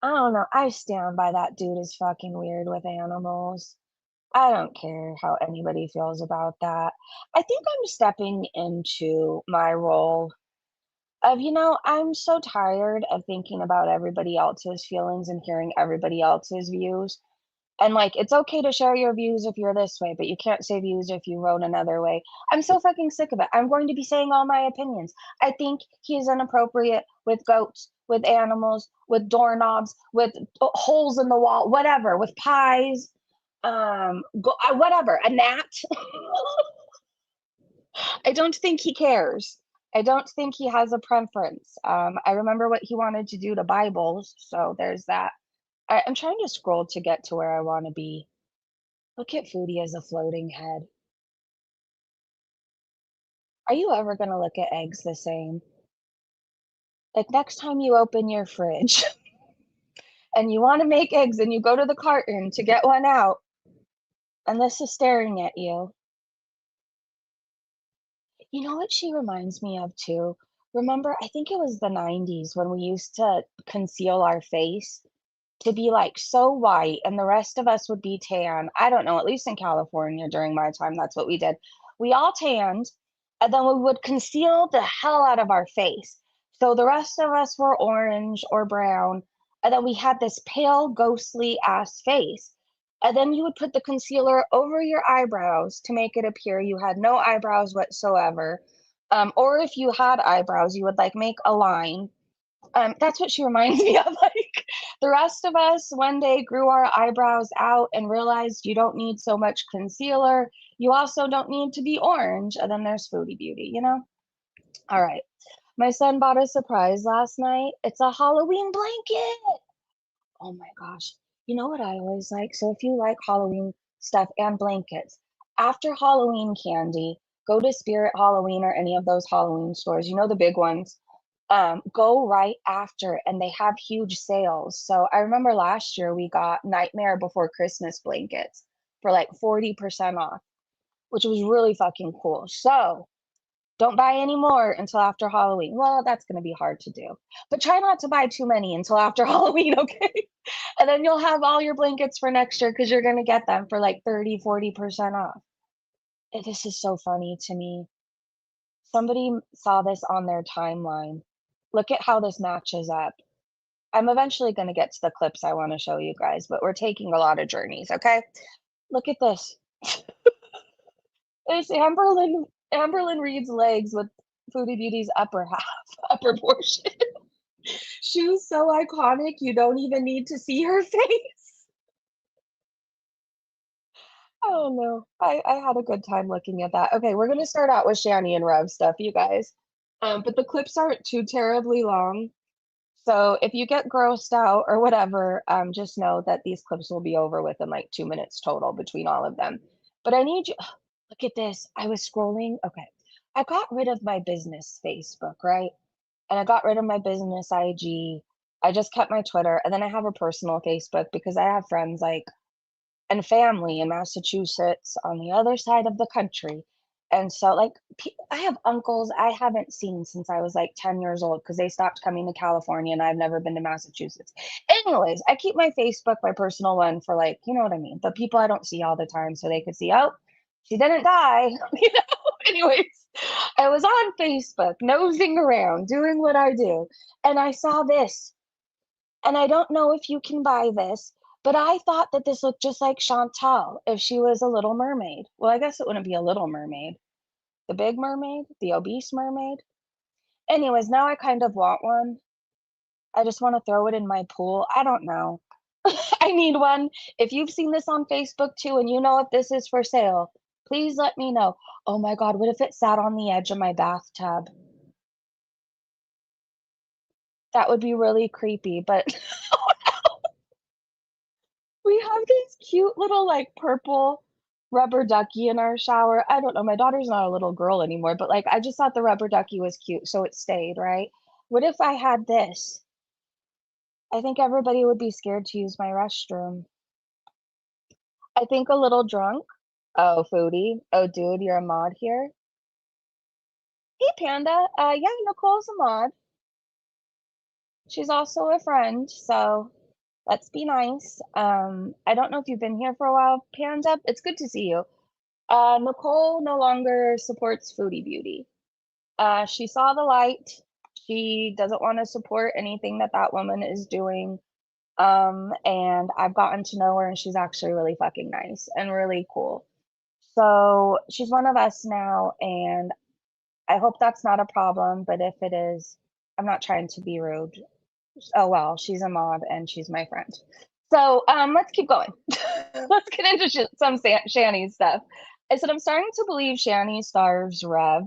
I don't know, I stand by that dude is fucking weird with animals. I don't care how anybody feels about that. I think I'm stepping into my role of, I'm so tired of thinking about everybody else's feelings and hearing everybody else's views. And like, it's okay to share your views if you're this way, but you can't say views if you wrote another way. I'm so fucking sick of it. I'm going to be saying all my opinions. I think he's inappropriate with goats, with animals, with doorknobs, with holes in the wall, whatever, with pies, whatever, a gnat. I don't think he cares. I don't think he has a preference. I remember what he wanted to do to Bibles, so there's that. I'm trying to scroll to get to where I want to be. Look at Foodie as a floating head. Are you ever gonna look at eggs the same? Like next time you open your fridge and you want to make eggs and you go to the carton to get one out, and this is staring at you. You know what she reminds me of too? Remember, I think it was the 90s when we used to conceal our face to be like so white and the rest of us would be tan. I don't know, at least in California during my time, that's what we did. We all tanned and then we would conceal the hell out of our face. So the rest of us were orange or brown, and then we had this pale, ghostly ass face. And then you would put the concealer over your eyebrows to make it appear you had no eyebrows whatsoever. Or if you had eyebrows, you would like make a line. That's what she reminds me of. Like the rest of us one day grew our eyebrows out and realized you don't need so much concealer. You also don't need to be orange. And then there's Foodie Beauty. All right. My son bought a surprise last night. It's a Halloween blanket. Oh my gosh. You know what I always like? So if you like Halloween stuff and blankets, after Halloween candy, go to Spirit Halloween or any of those Halloween stores, the big ones. Go right after and they have huge sales. So I remember last year we got Nightmare Before Christmas blankets for like 40% off, which was really fucking cool. So don't buy any more until after Halloween. Well, that's going to be hard to do, but try not to buy too many until after Halloween, okay? And then you'll have all your blankets for next year because you're going to get them for like 30, 40% off. This is so funny to me. Somebody saw this on their timeline. Look at how this matches up. I'm eventually going to get to the clips I want to show you guys, but we're taking a lot of journeys, okay? Look at this. It's Amberlyn Reed's legs with Foodie Beauty's upper half, upper portion. Shoes so iconic, you don't even need to see her face. Oh no, I had a good time looking at that. Okay, we're gonna start out with Shanny and Rev stuff, you guys. But the clips aren't too terribly long. So if you get grossed out or whatever, just know that these clips will be over within like 2 minutes total between all of them. But I need you, look at this. I was scrolling. Okay. I got rid of my business Facebook, right? And I got rid of my business IG. I just kept my Twitter. And then I have a personal Facebook because I have friends like and family in Massachusetts on the other side of the country. And so, like, I have uncles I haven't seen since I was like 10 years old because they stopped coming to California and I've never been to Massachusetts. Anyways, I keep my Facebook, my personal one for like, you know what I mean? The people I don't see all the time so they could see, oh, she didn't die. Anyways, I was on Facebook, nosing around, doing what I do. And I saw this and I don't know if you can buy this, but I thought that this looked just like Chantal if she was a little mermaid. Well, I guess it wouldn't be a little mermaid. The big mermaid? The obese mermaid? Anyways, now I kind of want one. I just want to throw it in my pool. I don't know. I need one. If you've seen this on Facebook too and you know if this is for sale, please let me know. Oh my God, what if it sat on the edge of my bathtub? That would be really creepy, but we have this cute little, like, purple rubber ducky in our shower. I don't know, my daughter's not a little girl anymore, but, like, I just thought the rubber ducky was cute, so it stayed, right? What if I had this? I think everybody would be scared to use my restroom. I think a little drunk. Oh, Foodie. Oh, dude, you're a mod here? Hey, Panda. Yeah, Nicole's a mod. She's also a friend, so let's be nice. I don't know if you've been here for a while, Panda. It's good to see you. Nicole no longer supports Foodie Beauty. She saw the light. She doesn't want to support anything that that woman is doing. And I've gotten to know her, and she's actually really fucking nice and really cool. So she's one of us now, and I hope that's not a problem. But if it is, I'm not trying to be rude. Oh well, she's a mod and she's my friend. So let's keep going. Let's get into some Shanny stuff. I said I'm starting to believe Shanny starves Rev.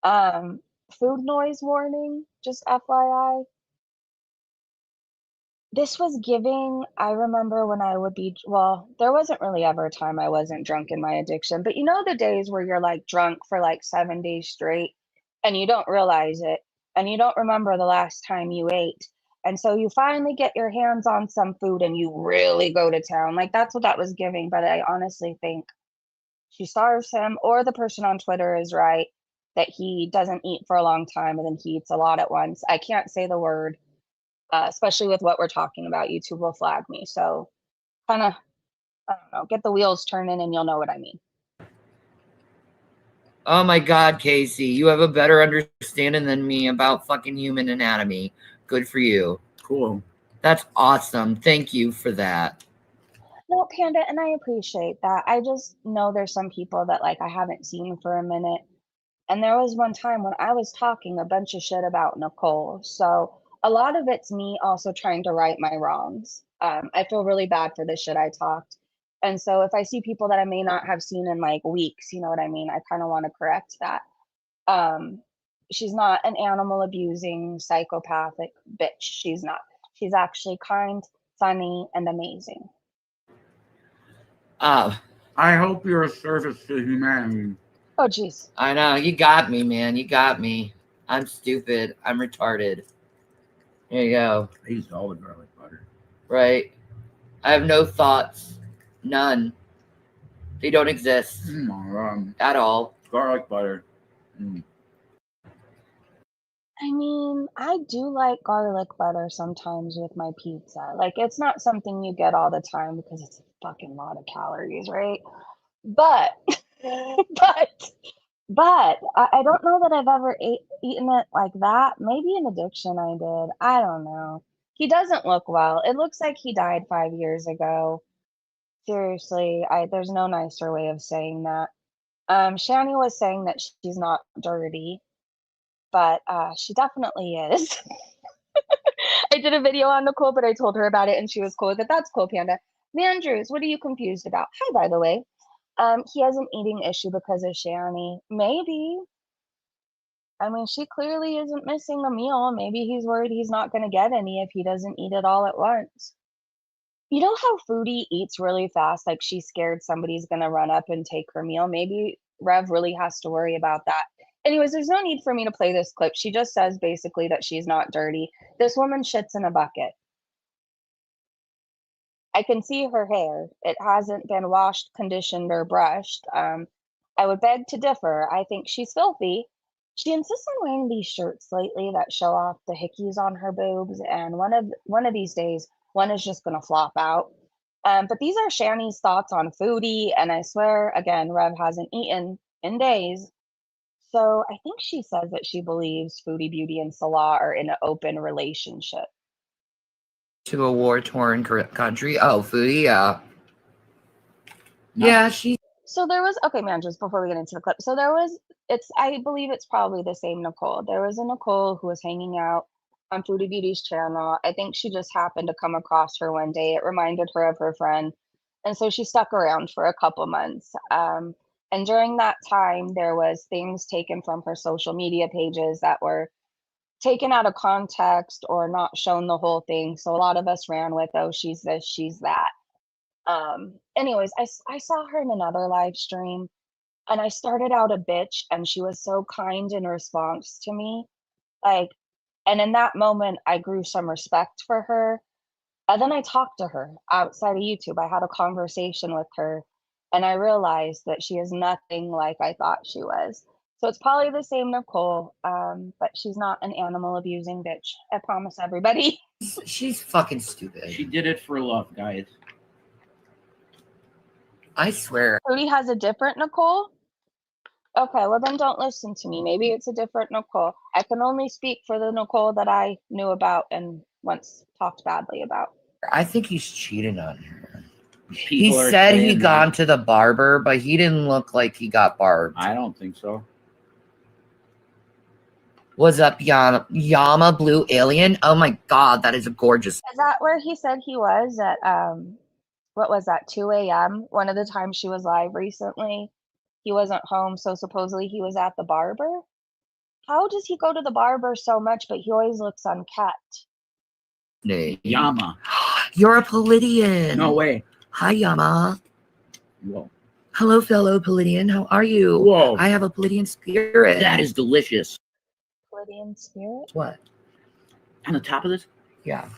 Um, food noise warning, just FYI. This was giving, I remember when I would be, well, there wasn't really ever a time I wasn't drunk in my addiction, but you know the days where you're like drunk for like 7 days straight and you don't realize it and you don't remember the last time you ate. And so you finally get your hands on some food and you really go to town. Like that's what that was giving. But I honestly think she starves him, or the person on Twitter is right that he doesn't eat for a long time and then he eats a lot at once. I can't say the word, especially with what we're talking about. YouTube will flag me. So kind of, I don't know, get the wheels turning and you'll know what I mean. Oh my God, Casey, you have a better understanding than me about fucking human anatomy. Good for you. Cool. That's awesome. Thank you for that. No, Panda, and I appreciate that. I just know there's some people that like I haven't seen for a minute. And there was one time when I was talking a bunch of shit about Nicole. So a lot of it's me also trying to right my wrongs. I feel really bad for the shit I talked. And so if I see people that I may not have seen in like weeks, you know what I mean? I kind of want to correct that. She's not an animal abusing psychopathic bitch. She's not. She's actually kind, funny, and amazing. Uh, I hope you're a service to humanity. Oh, jeez. I know. You got me, man. You got me. I'm stupid. I'm retarded. There you go. I used all the garlic butter. Right. I have no thoughts. None. They don't exist at all. Garlic butter. I mean, I do like garlic butter sometimes with my pizza. Like, it's not something you get all the time because it's a fucking lot of calories, right? But, but But I don't know that I've ever eaten it like that. Maybe an addiction I did. I don't know. He doesn't look well. It looks like he died 5 years ago. Seriously, there's no nicer way of saying that. Shanny was saying that she's not dirty, but she definitely is. I did a video on Nicole, but I told her about it and she was cool with it. That's cool, Panda. Mandrews, what are you confused about? Hi, by the way. He has an eating issue because of Shanny. Maybe. I mean, she clearly isn't missing a meal. Maybe he's worried he's not going to get any if he doesn't eat it all at once. You know how Foodie eats really fast? Like she's scared somebody's going to run up and take her meal. Maybe Rev really has to worry about that. Anyways, there's no need for me to play this clip. She just says basically that she's not dirty. This woman shits in a bucket. I can see her hair. It hasn't been washed, conditioned, or brushed. I would beg to differ. I think she's filthy. She insists on wearing these shirts lately that show off the hickeys on her boobs, and one of these days, one is just gonna flop out. But these are Shanny's thoughts on Foodie, and I swear, again, Rev hasn't eaten in days. So I think she says that she believes Foodie Beauty and Salah are in an open relationship. To a war-torn country. Oh, Foodie, yeah. Yeah, she. So there was okay, man, just before we get into the clip. So there was I believe it's probably the same Nicole. There was a Nicole who was hanging out on Foodie Beauty's channel. I think she just happened to come across her one day. It reminded her of her friend. And so she stuck around for a couple months. And during that time, there was things taken from her social media pages that were taken out of context or not shown the whole thing. So a lot of us ran with, oh, she's this, she's that. Anyways, I saw her in another live stream and I started out a bitch and she was so kind in response to me. Like, and in that moment, I grew some respect for her. And then I talked to her outside of YouTube. I had a conversation with her and I realized that she is nothing like I thought she was. So it's probably the same Nicole, but she's not an animal abusing bitch. I promise everybody. She's fucking stupid. She did it for love, guys. I swear. Cody has a different Nicole? Okay, well then don't listen to me. Maybe it's a different Nicole. I can only speak for the Nicole that I knew about and once talked badly about. I think he's cheating on her. People He are said saying he that. gone to the barber, but he didn't look like he got barbed. I don't think so. What's up, Yama Blue Alien? Oh my god, that is a gorgeous. Is that where he said he was at what was that, 2 a.m.? One of the times she was live recently. He wasn't home, so supposedly he was at the barber. How does he go to the barber so much, but he always looks unkept? Yama. You're a Palladian. No way. Hi, Yama. Whoa. Hello, fellow Palladian. How are you? Whoa. I have a Palladian spirit. That is delicious. Palladian spirit? What? On the top of this, Yeah.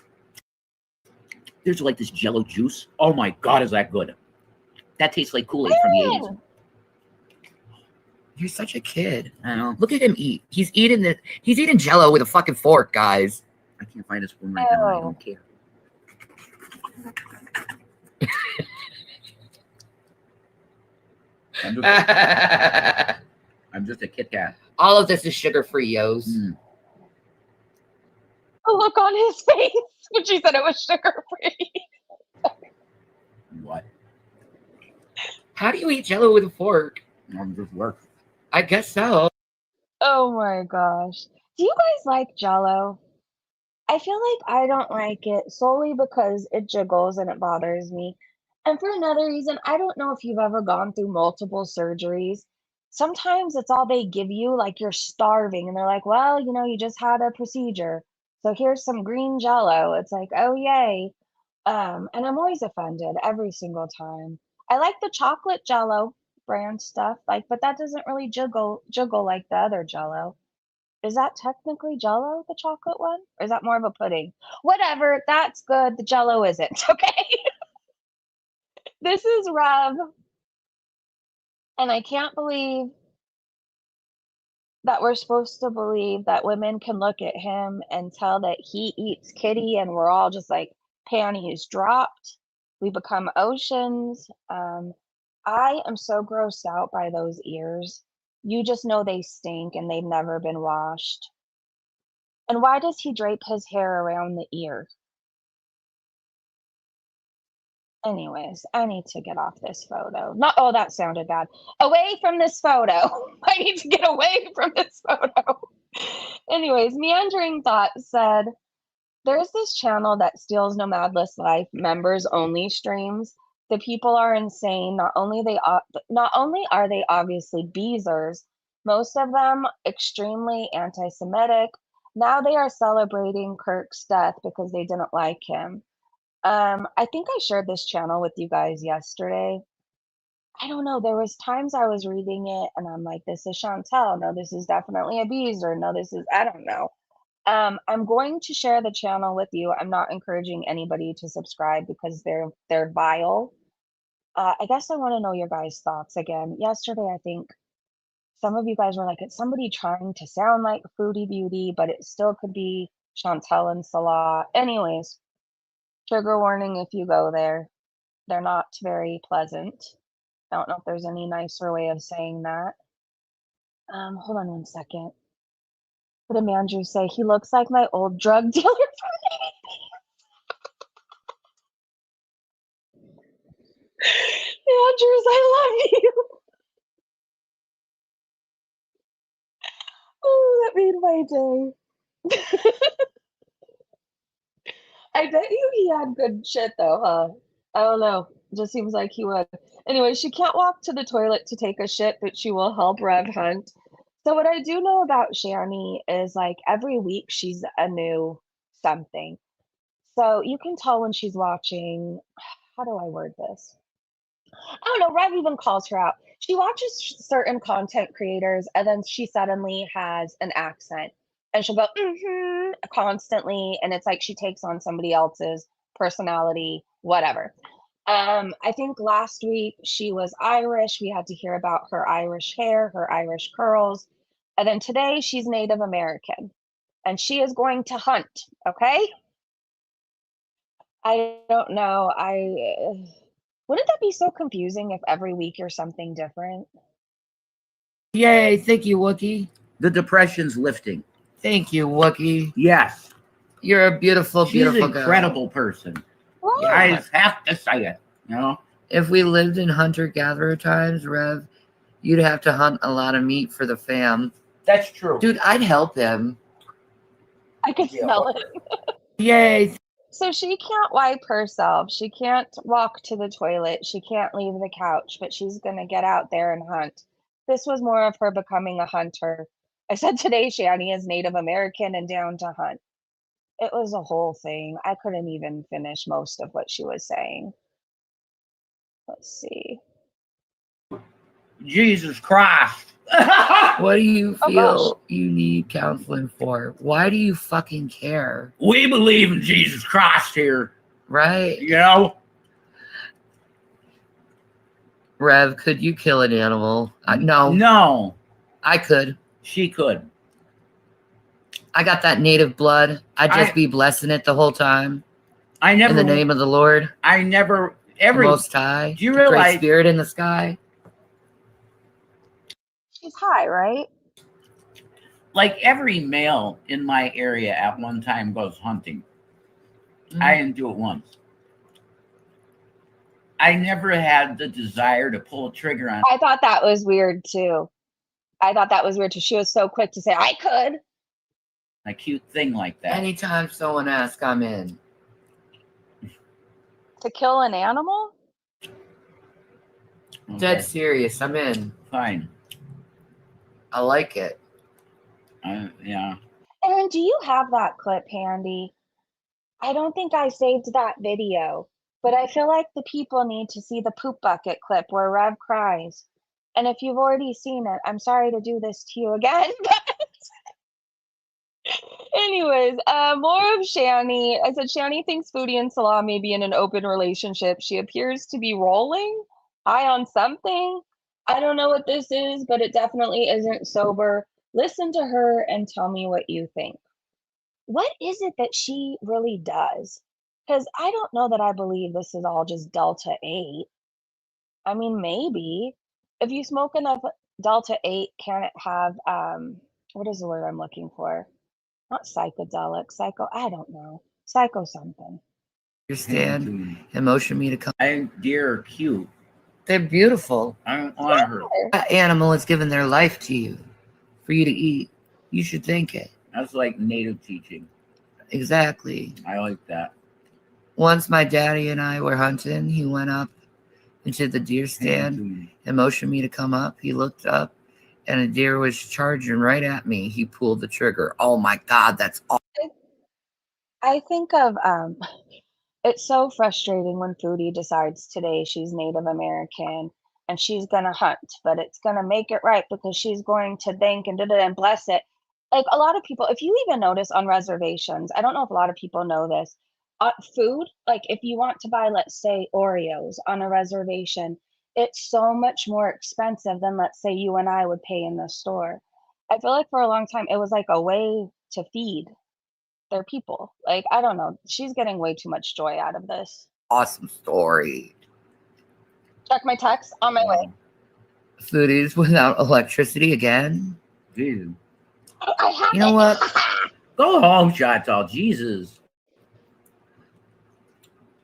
there's like this Jello juice. Oh my god, is that good? That tastes like Kool-Aid from the 80s. You're such a kid. I know. Look at him eat. He's eating Jello with a fucking fork, guys. I can't find a spoon right now. I don't care. I'm just a Kit Kat. All of this is sugar-free, yos. Mm. The look on his face when she said it was sugar-free. What? How do you eat Jello with a fork? Just work. I guess so. Oh my gosh. Do you guys like Jell-O? I feel like I don't like it solely because it jiggles and it bothers me. And for another reason, I don't know if you've ever gone through multiple surgeries. Sometimes it's all they give you, like you're starving, and they're like, well, you just had a procedure. So here's some green Jell-O. It's like, oh yay. And I'm always offended every single time. I like the chocolate Jell-O brand stuff, but that doesn't really jiggle like the other Jell-O. Is that technically Jell-O, the chocolate one? Or is that more of a pudding? Whatever, that's good. The Jell-O isn't, okay? This is Rev. And I can't believe that we're supposed to believe that women can look at him and tell that he eats kitty and we're all just like panties dropped. We become oceans. I am so grossed out by those ears. You just know they stink and they've never been washed. And why does he drape his hair around the ear? Anyways, I need to get off this photo. Not, oh, that sounded bad. Away from this photo. I need to get away from this photo. Anyways, Meandering Thought said, there's this channel that steals Nomadless Life members only streams. The people are insane. Not only are they obviously beezers, most of them extremely anti-Semitic. Now they are celebrating Kirk's death because they didn't like him. I think I shared this channel with you guys yesterday. I don't know. There was times I was reading it and I'm like, this is Chantel. No, this is definitely a beezer. No, this is, I don't know. I'm going to share the channel with you. I'm not encouraging anybody to subscribe because they're vile. I guess I want to know your guys' thoughts again. Yesterday, I think some of you guys were like, it's somebody trying to sound like Foodie Beauty, but it still could be Chantel and Salah. Anyways, trigger warning if you go there. They're not very pleasant. I don't know if there's any nicer way of saying that. Hold on one second. What did Andrew say? He looks like my old drug dealer from Andrews, I love you. Oh, that made my day. I bet you he had good shit though, huh? I don't know. Just seems like he would. Anyway, she can't walk to the toilet to take a shit, but she will help Rev hunt. So what I do know about Shanny is like every week she's a new something. So you can tell when she's watching, how do I word this? I don't know, Rev even calls her out. She watches certain content creators and then she suddenly has an accent and she'll go, constantly. And it's like she takes on somebody else's personality, whatever. I think last week she was Irish. We had to hear about her Irish hair, her Irish curls. And then today she's Native American and she is going to hunt. Okay. I don't know. Wouldn't that be so confusing if every week you're something different? Yay, thank you, Wookie. The depression's lifting. Thank you, Wookie. Yes. You're a beautiful, She's beautiful an girl. incredible person. Right. I just have to say it. You know? If we lived in hunter-gatherer times, Rev, you'd have to hunt a lot of meat for the fam. That's true. Dude, I'd help him. I could smell it. Yay. So she can't wipe herself. She can't walk to the toilet. She can't leave the couch, but she's going to get out there and hunt. This was more of her becoming a hunter. I said today Shanny is Native American and down to hunt. It was a whole thing. I couldn't even finish most of what she was saying. Let's see. Jesus Christ. What do you Oh, feel gosh. you need counseling for? Why do you fucking care? We believe in Jesus Christ here. Right? You know? Rev, could you kill an animal? No. No. I could. She could. I got that native blood. I'd just be blessing it the whole time. I never. In the name of the Lord. I never. The Most High. Do you the realize? Great Spirit in the sky. She's high, right? Like every male in my area at one time goes hunting. I didn't do it once. I never had the desire to pull a trigger on. I thought that was weird too. She was so quick to say, I could. A cute thing like that. Anytime someone asks, I'm in. To kill an animal? Okay, Dead serious. I'm in. fine. I like it. Yeah. Aaron, do you have that clip handy? I don't think I saved that video, but I feel like the people need to see the poop bucket clip where Rev cries. And if you've already seen it, I'm sorry to do this to you again. Anyways, more of Shanny. I said Shanny thinks Foodie and Salah may be in an open relationship. She appears to be rolling high on something. I don't know what this is, but it definitely isn't sober. Listen to her and tell me what you think. What is it that she really does? Because I don't know that I believe this is all just Delta 8. I mean, maybe. If you smoke enough, Delta 8, can it have, what is the word I'm looking for? Not psychedelic, psycho, I don't know. Psycho something. Understand and motion me to come. I think deer are cute. They're beautiful. I don't want to hurt. That animal has given their life to you for you to eat. You should thank it. That's like native teaching. Exactly. I like that. Once my daddy and I were hunting, he went up into the deer stand and motioned me to come up. He looked up and a deer was charging right at me. He pulled the trigger. Oh my God, that's awesome. I think of, it's so frustrating when Foodie decides today she's Native American and she's gonna hunt, but it's gonna make it right because she's going to thank and and bless it. Like a lot of people, if you even notice on reservations, I don't know if a lot of people know this, food, like if you want to buy, let's say, Oreos on a reservation, it's so much more expensive than, let's say, you and I would pay in the store. I feel like for a long time it was like a way to feed their people. Like, I don't know. She's getting way too much joy out of this. Awesome story. Check my text on my way. Foodies without electricity again. Dude. I have You know what? Go home, Chantal. Jesus.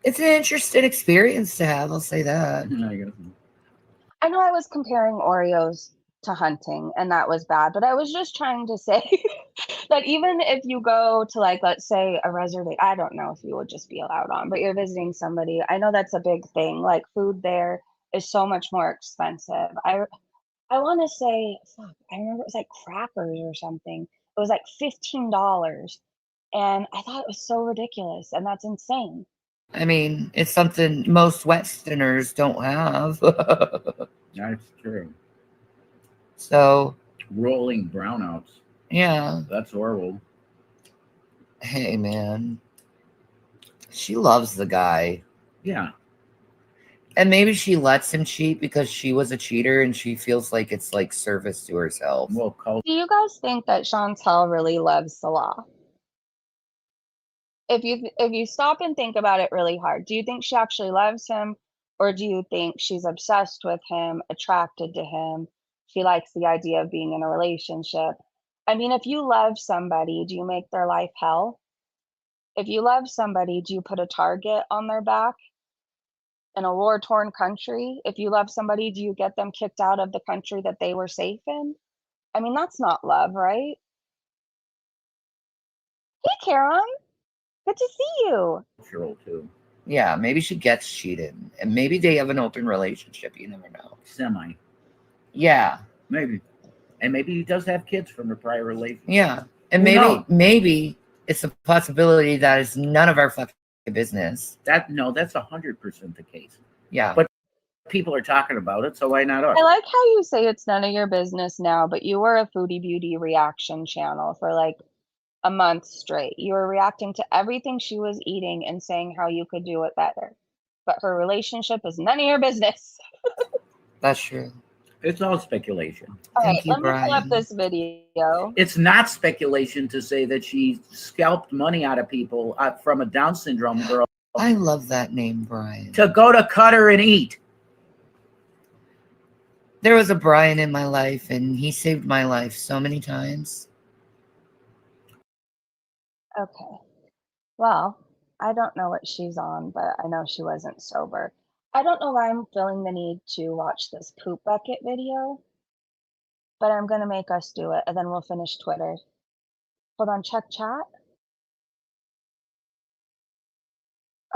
It's an interesting experience to have. I'll say that. I know I was comparing Oreos to hunting, and that was bad, but I was just trying to say that even if you go to, like, let's say a reservation, I don't know if you would just be allowed on, but you're visiting somebody. I know that's a big thing. Like, food there is so much more expensive. I want to say, fuck, I remember it was like crackers or something. It was like $15. And I thought it was so ridiculous. And that's insane. I mean, it's something most Westerners don't have. That's true. So, Rolling brownouts. yeah. That's horrible. Hey, man. She loves the guy. Yeah. And maybe she lets him cheat because she was a cheater and she feels like it's like service to herself. Well, Do you guys think that Chantel really loves Salah? If you stop and think about it really hard, do you think she actually loves him, or do you think she's obsessed with him, attracted to him? She likes the idea of being in a relationship. I mean, if you love somebody, do you make their life hell? If you love somebody, do you put a target on their back in a war-torn country? If you love somebody, do you get them kicked out of the country that they were safe in? I mean, that's not love, right? Hey, Karen. Good to see you. too. Yeah, maybe she gets cheated. And maybe they have an open relationship. You never know. Semi. Yeah. Maybe. And maybe he does have kids from a prior relationship. Yeah. And Who knows? maybe it's a possibility that is none of our fucking business. That's 100% the case. Yeah. But people are talking about it, so why not us? I like how you say it's none of your business now, but you were a Foodie Beauty reaction channel for like a month straight. You were reacting to everything she was eating and saying how you could do it better. But her relationship is none of your business. That's true. It's all speculation. All right, Thank you, let me pull up Brian. this video. It's not speculation to say that she scalped money out of people from a Down syndrome girl I love that name, Brian. to go to Qatar and eat. There was a Brian in my life, and he saved my life so many times. Okay. Well, I don't know what she's on, but I know she wasn't sober. I don't know why I'm feeling the need to watch this poop bucket video, but I'm going to make us do it, and then we'll finish Twitter. Hold on, check chat.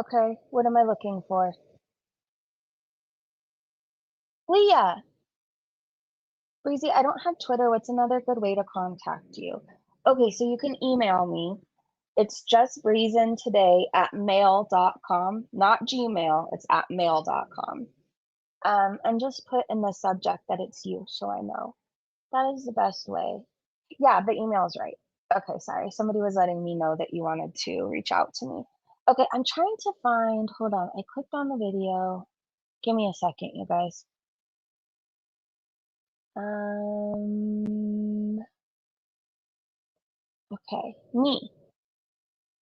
Okay, what am I looking for? Leah! Breezy, I don't have Twitter. What's another good way to contact you? Okay, so you can email me. It's just breezintoday@mail.com, not Gmail. It's at mail.com. And just put in the subject that it's you so I know. That is the best way. Yeah, the email is right. Okay, sorry. Somebody was letting me know that you wanted to reach out to me. Okay, I'm trying to find, hold on. I clicked on the video. Give me a second, you guys. Okay, me.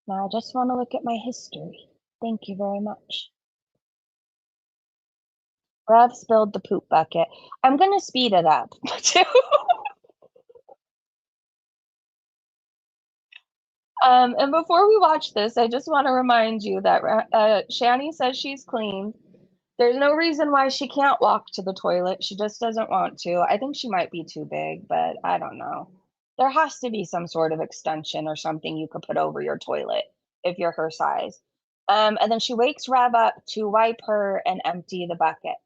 Now I just want to look at my history. Thank you very much. Rev spilled the poop bucket. I'm gonna speed it up too. And before we watch this, I just want to remind you that Shanny says she's clean. There's no reason why she can't walk to the toilet. She just doesn't want to. I think she might be too big, but I don't know. There has to be some sort of extension or something you could put over your toilet if you're her size. And then she wakes Rev up to wipe her and empty the bucket,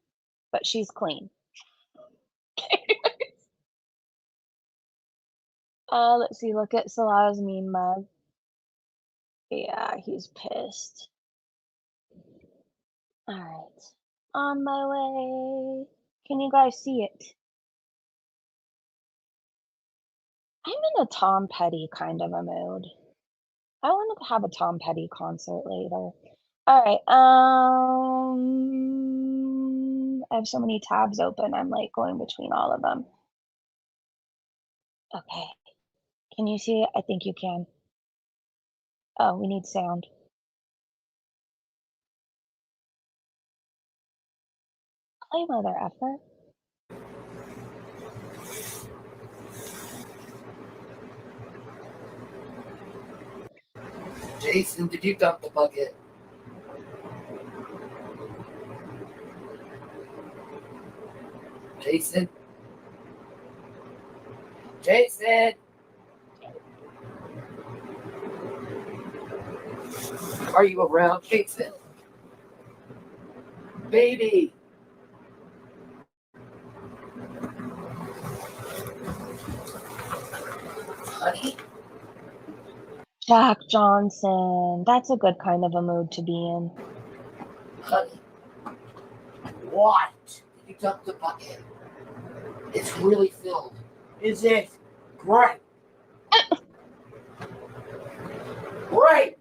but she's clean. Let's see. Look at Salah's mean mug. Yeah, he's pissed. All right. On my way. Can you guys see it? I'm in a Tom Petty kind of a mood. I want to have a Tom Petty concert later. All right. I have so many tabs open. I'm like going between all of them. Okay. Can you see it? I think you can. Oh, we need sound. Play, mother effer. Jason, did you dump the bucket? Jason? Jason? Are you around, Jason? Baby! Honey? Jack Johnson. That's a good kind of a mood to be in. Honey? What? Did you dump the bucket? It's really filled. Is it? Great! Great!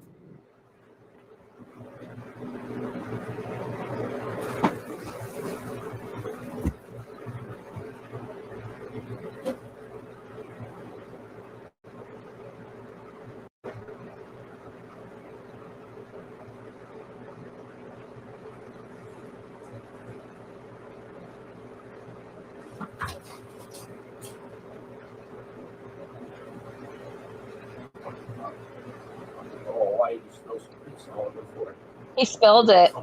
Oh, I just know some all before. He spilled it.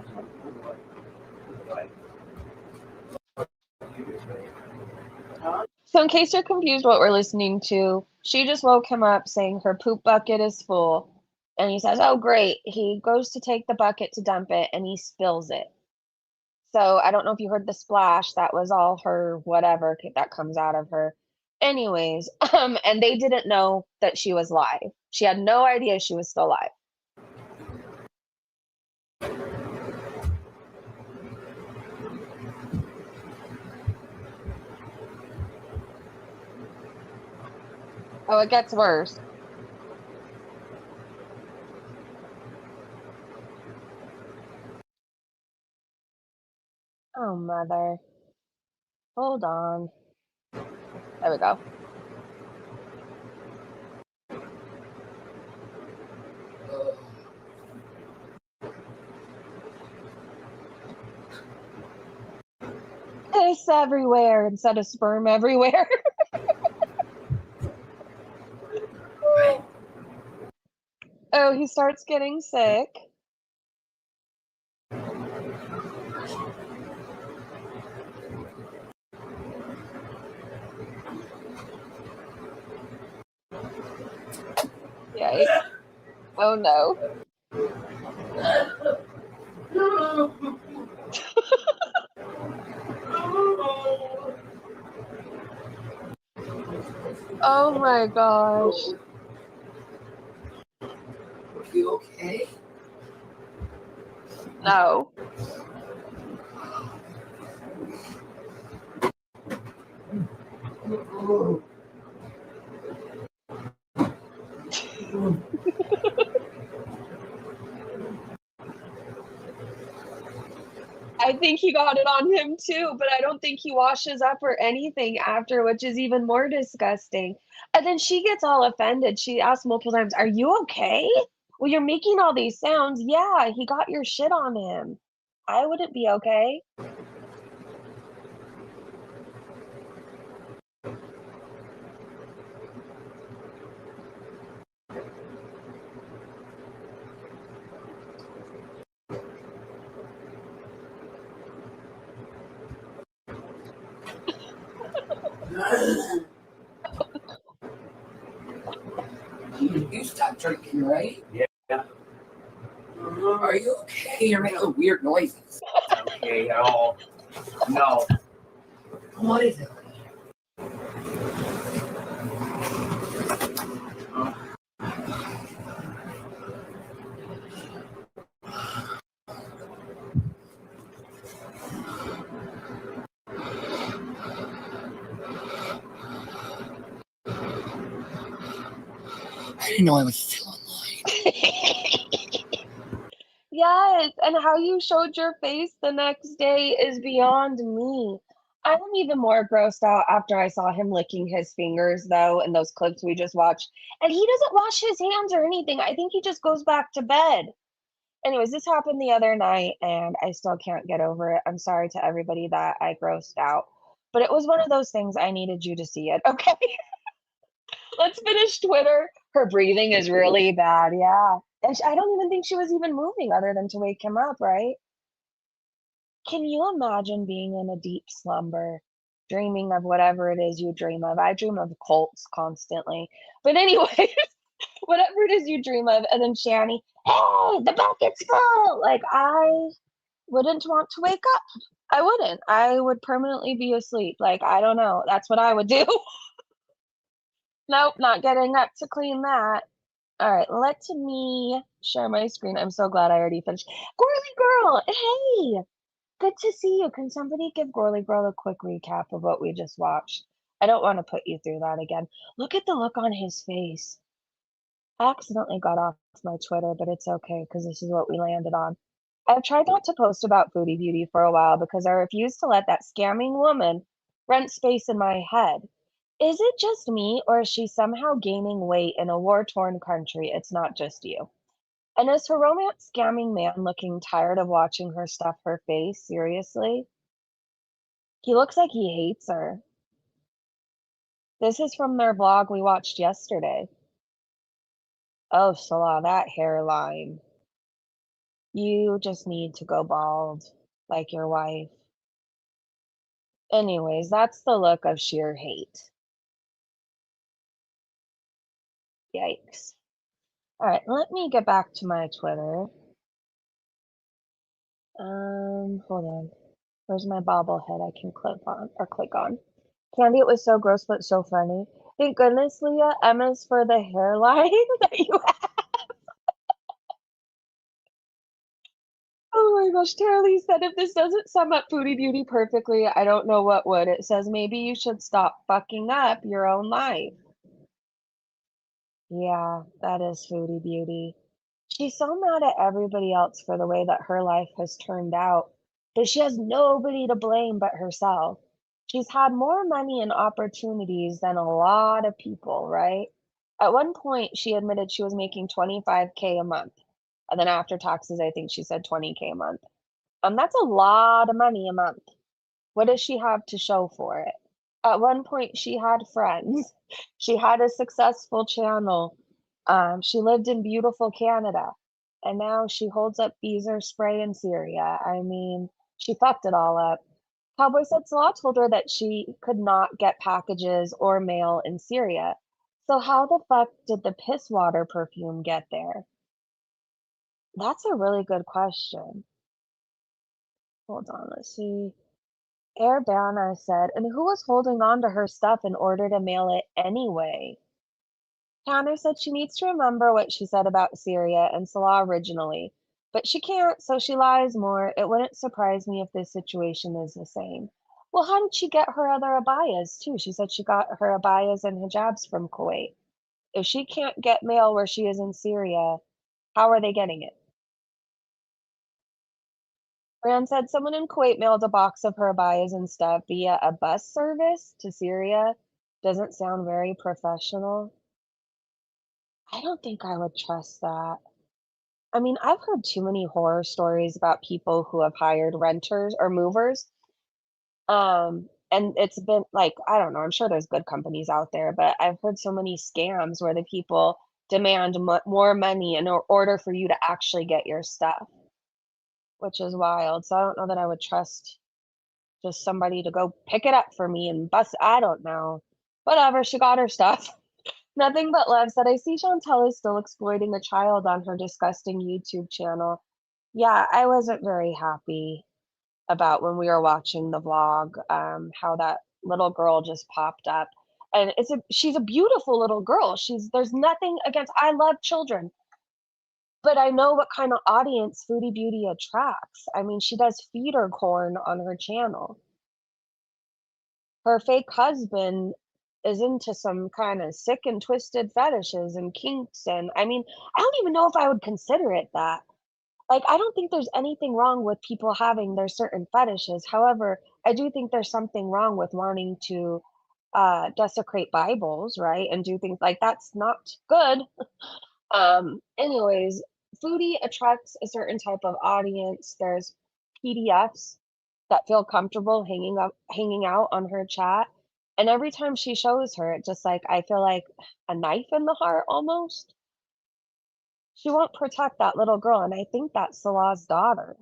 So in case you're confused what we're listening to, she just woke him up saying her poop bucket is full. And he says, oh, great. He goes to take the bucket to dump it and he spills it. So I don't know if you heard the splash. That was all her whatever that comes out of her. Anyways, and they didn't know that she was live. She had no idea she was still live. Oh, it gets worse. Oh, mother. Hold on. There we go. Piss everywhere instead of sperm everywhere. Oh, he starts getting sick. Yikes. Oh no. Oh my gosh. Are you okay? No. I think he got it on him too, but I don't think he washes up or anything after, which is even more disgusting. And then she gets all offended. She asks multiple times, are you okay? Well, you're making all these sounds. Yeah, he got your shit on him. I wouldn't be okay. You stopped drinking, right? Yeah. Are you okay? You're making weird noises. Okay. Oh no. What is it? I didn't know I was still online. Yes, and how you showed your face the next day is beyond me. I'm even more grossed out after I saw him licking his fingers, though, in those clips we just watched. And he doesn't wash his hands or anything. I think he just goes back to bed. Anyways, this happened the other night, and I still can't get over it. I'm sorry to everybody that I grossed out. But it was one of those things I needed you to see it, okay? Let's finish Twitter. Her breathing is really bad, yeah. And I don't even think she was even moving other than to wake him up, right? Can you imagine being in a deep slumber, dreaming of whatever it is you dream of? I dream of cults constantly. But anyways, whatever it is you dream of, and then Shanny, hey, the bucket's full. Like, I wouldn't want to wake up. I wouldn't. I would permanently be asleep. Like, I don't know. That's what I would do. Nope, not getting up to clean that. All right, let me share my screen. I'm so glad I already finished. Gorly Girl, hey, good to see you. Can somebody give Gorly Girl a quick recap of what we just watched? I don't want to put you through that again. Look at the look on his face. I accidentally got off my Twitter, but it's okay because this is what we landed on. I've tried not to post about Foodie Beauty for a while because I refuse to let that scamming woman rent space in my head. Is it just me, or is she somehow gaining weight in a war-torn country? It's not just you. And is her romance scamming man looking tired of watching her stuff her face? Seriously? He looks like he hates her. This is from their vlog we watched yesterday. Oh, Salah, that hairline. You just need to go bald, like your wife. Anyways, that's the look of sheer hate. Yikes. All right, let me get back to my Twitter. Hold on. Where's my bobblehead I can click on? Candy, it was so gross but so funny. Thank goodness, Leah, Emma's for the hairline that you have. Oh my gosh, Tara Lee said if this doesn't sum up Foodie Beauty perfectly, I don't know what would. It says maybe you should stop fucking up your own life. Yeah, that is Foodie Beauty. She's so mad at everybody else for the way that her life has turned out, but she has nobody to blame but herself. She's had more money and opportunities than a lot of people, right? At one point, she admitted she was making 25K a month. And then after taxes, I think she said 20K a month. That's a lot of money a month. What does she have to show for it? At one point, she had friends. She had a successful channel. She lived in beautiful Canada. And now she holds up Beezer spray in Syria. I mean, she fucked it all up. Cowboy said Salah told her that she could not get packages or mail in Syria. So how the fuck did the piss water perfume get there? That's a really good question. Hold on, let's see. Airbana said, and who was holding on to her stuff in order to mail it anyway? Tanner said she needs to remember what she said about Syria and Salah originally, but she can't, so she lies more. It wouldn't surprise me if this situation is the same. Well, how did she get her other abayas too? She said she got her abayas and hijabs from Kuwait. If she can't get mail where she is in Syria, how are they getting it? Rand said someone in Kuwait mailed a box of her abayas and stuff via a bus service to Syria. Doesn't sound very professional. I don't think I would trust that. I mean, I've heard too many horror stories about people who have hired renters or movers. And it's been like, I don't know, I'm sure there's good companies out there, but I've heard so many scams where the people demand more money in order for you to actually get your stuff, which is wild. So I don't know that I would trust just somebody to go pick it up for me and bust. I don't know. Whatever, she got her stuff. Nothing but love said, I see Chantel is still exploiting a child on her disgusting YouTube channel. Yeah, I wasn't very happy about when we were watching the vlog, how that little girl just popped up. And she's a beautiful little girl. There's nothing against, I love children, but I know what kind of audience Foodie Beauty attracts. I mean, she does feeder corn on her channel. Her fake husband is into some kind of sick and twisted fetishes and kinks. And I mean, I don't even know if I would consider it that. Like, I don't think there's anything wrong with people having their certain fetishes. However, I do think there's something wrong with wanting to desecrate Bibles, right? And do things like that's not good. Anyways, Foodie attracts a certain type of audience. There's PDFs that feel comfortable hanging out on her chat. And every time she shows her, it just like I feel like a knife in the heart almost. She won't protect that little girl, and I think that's Salah's daughter.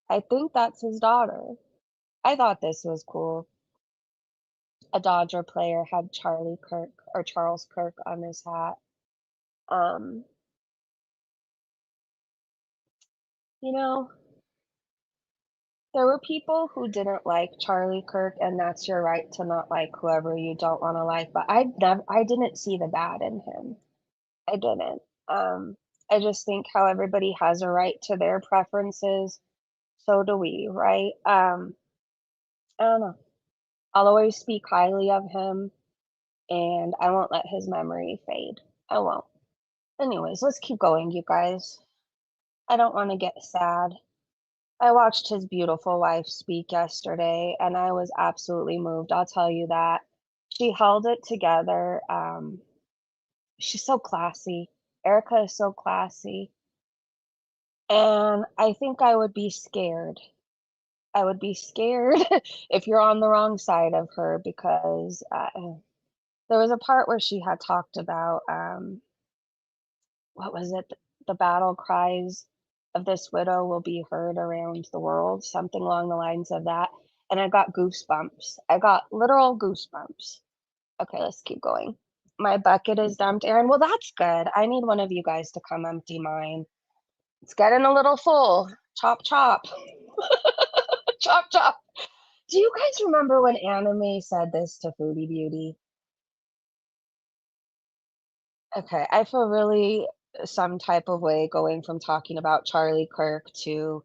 I think that's his daughter. I thought this was cool. A Dodger player had Charlie Kirk or Charles Kirk on his hat. Um, you know, there were people who didn't like Charlie Kirk, and that's your right to not like whoever you don't want to like. But I didn't see the bad in him. I didn't. I just think how everybody has a right to their preferences. So do we, right? I don't know. I'll always speak highly of him, and I won't let his memory fade. I won't. Anyways, let's keep going, you guys. I don't want to get sad. I watched his beautiful wife speak yesterday, and I was absolutely moved. I'll tell you that. She held it together. She's so classy. Erica is so classy. And I think I would be scared. I would be scared if you're on the wrong side of her because there was a part where she had talked about what was it? The battle cries of this widow will be heard around the world, something along the lines of that. And I got goosebumps. I got literal goosebumps. Okay, let's keep going. My bucket is dumped, Aaron. Well, that's good. I need one of you guys to come empty mine. It's getting a little full. Chop, chop. Chop, chop. Do you guys remember when Anime said this to Foodie Beauty? Okay, I feel really some type of way going from talking about Charlie Kirk to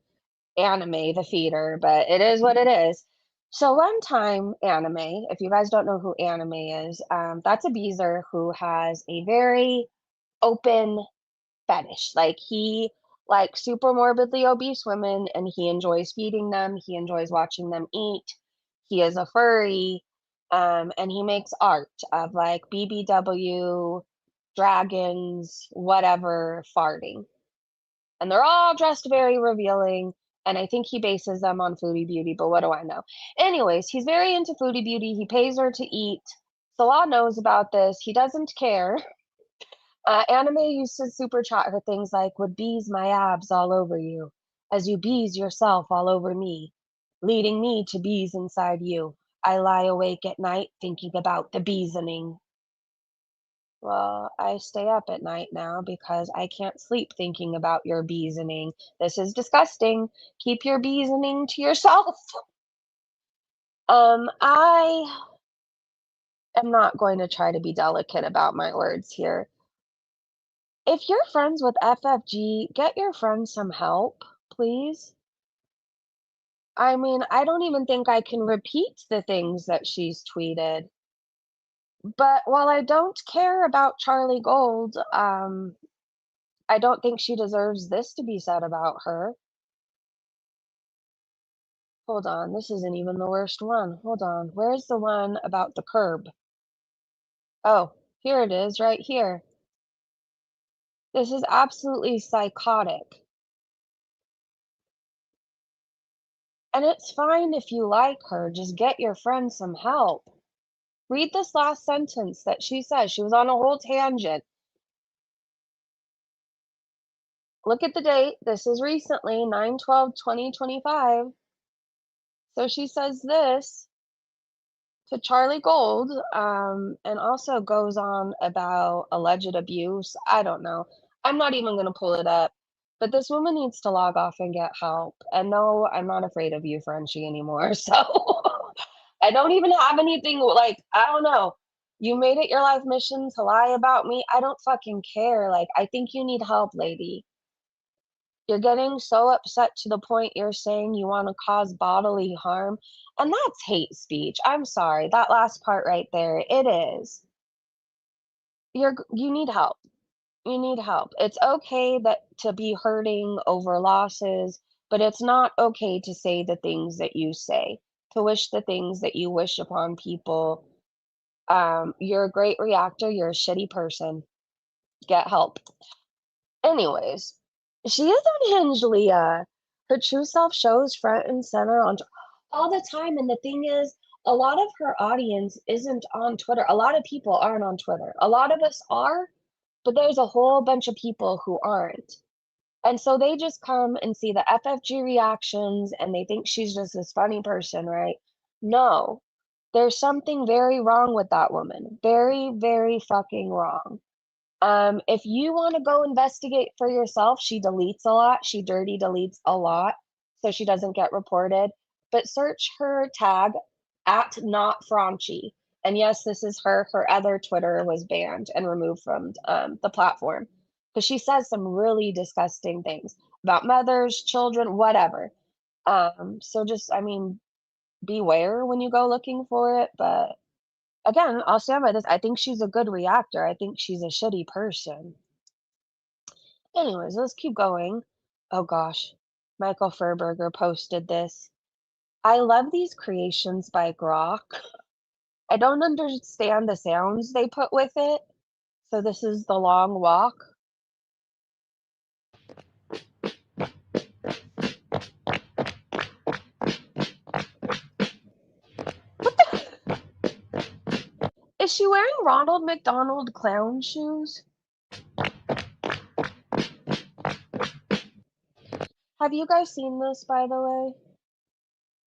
Anime, the feeder, but it is what it is. So one time, Anime, if you guys don't know who Anime is, that's a beezer who has a very open fetish. Like he likes super morbidly obese women and he enjoys feeding them. He enjoys watching them eat. He is a furry. And he makes art of like BBW, dragons, whatever, farting. And they're all dressed very revealing. And I think he bases them on Foodie Beauty, but what do I know? Anyways, he's very into Foodie Beauty. He pays her to eat. Salah knows about this. He doesn't care. Anime used to super chat her things like, would bees my abs all over you, as you bees yourself all over me, leading me to bees inside you. I lie awake at night thinking about the beesoning. Well, I stay up at night now because I can't sleep thinking about your beesoning. This is disgusting. Keep your beesoning to yourself. I am not going to try to be delicate about my words here. If you're friends with FFG, get your friend some help, please. I mean, I don't even think I can repeat the things that she's tweeted. But while I don't care about Charlie Gold, I don't think she deserves this to be said about her. Hold on, this isn't even the worst one. Hold on, where's the one about the curb? Oh, here it is, right here. This is absolutely psychotic. And it's fine if you like her, just get your friend some help. Read this last sentence that she says. She was on a whole tangent. Look at the date. This is recently, 9/12/2025. So she says this to Charlie Gold, and also goes on about alleged abuse. I don't know. I'm not even gonna pull it up, but this woman needs to log off and get help. And no, I'm not afraid of you, Frenchie, anymore. So I don't even have anything like I don't know. You made it your life mission to lie about me. I don't fucking care. Like I think you need help, lady. You're getting so upset to the point you're saying you want to cause bodily harm, and that's hate speech. I'm sorry. That last part right there, it is. You need help. You need help. It's okay that to be hurting over losses, but it's not okay to say the things that you say, to wish the things that you wish upon people. You're a great reactor. You're a shitty person. Get help. Anyways, she is unhinged, Leah. Her true self shows front and center on all the time. And the thing is, a lot of her audience isn't on Twitter. A lot of people aren't on Twitter. A lot of us are, but there's a whole bunch of people who aren't. And so they just come and see the FFG reactions and they think she's just this funny person, right? No, there's something very wrong with that woman. Very, very fucking wrong. If you want to go investigate for yourself, she deletes a lot. She dirty deletes a lot, so she doesn't get reported. But search her tag at not Franchi. And yes, this is her. Her other Twitter was banned and removed from the platform because she says some really disgusting things about mothers, children, whatever. So just, I mean, beware when you go looking for it. But again, I'll stand by this. I think she's a good reactor. I think she's a shitty person. Anyways, let's keep going. Oh gosh, Michael Furberger posted this. I love these creations by Grok. I don't understand the sounds they put with it. So this is the long walk. Is she wearing Ronald McDonald clown shoes? Have you guys seen this, by the way?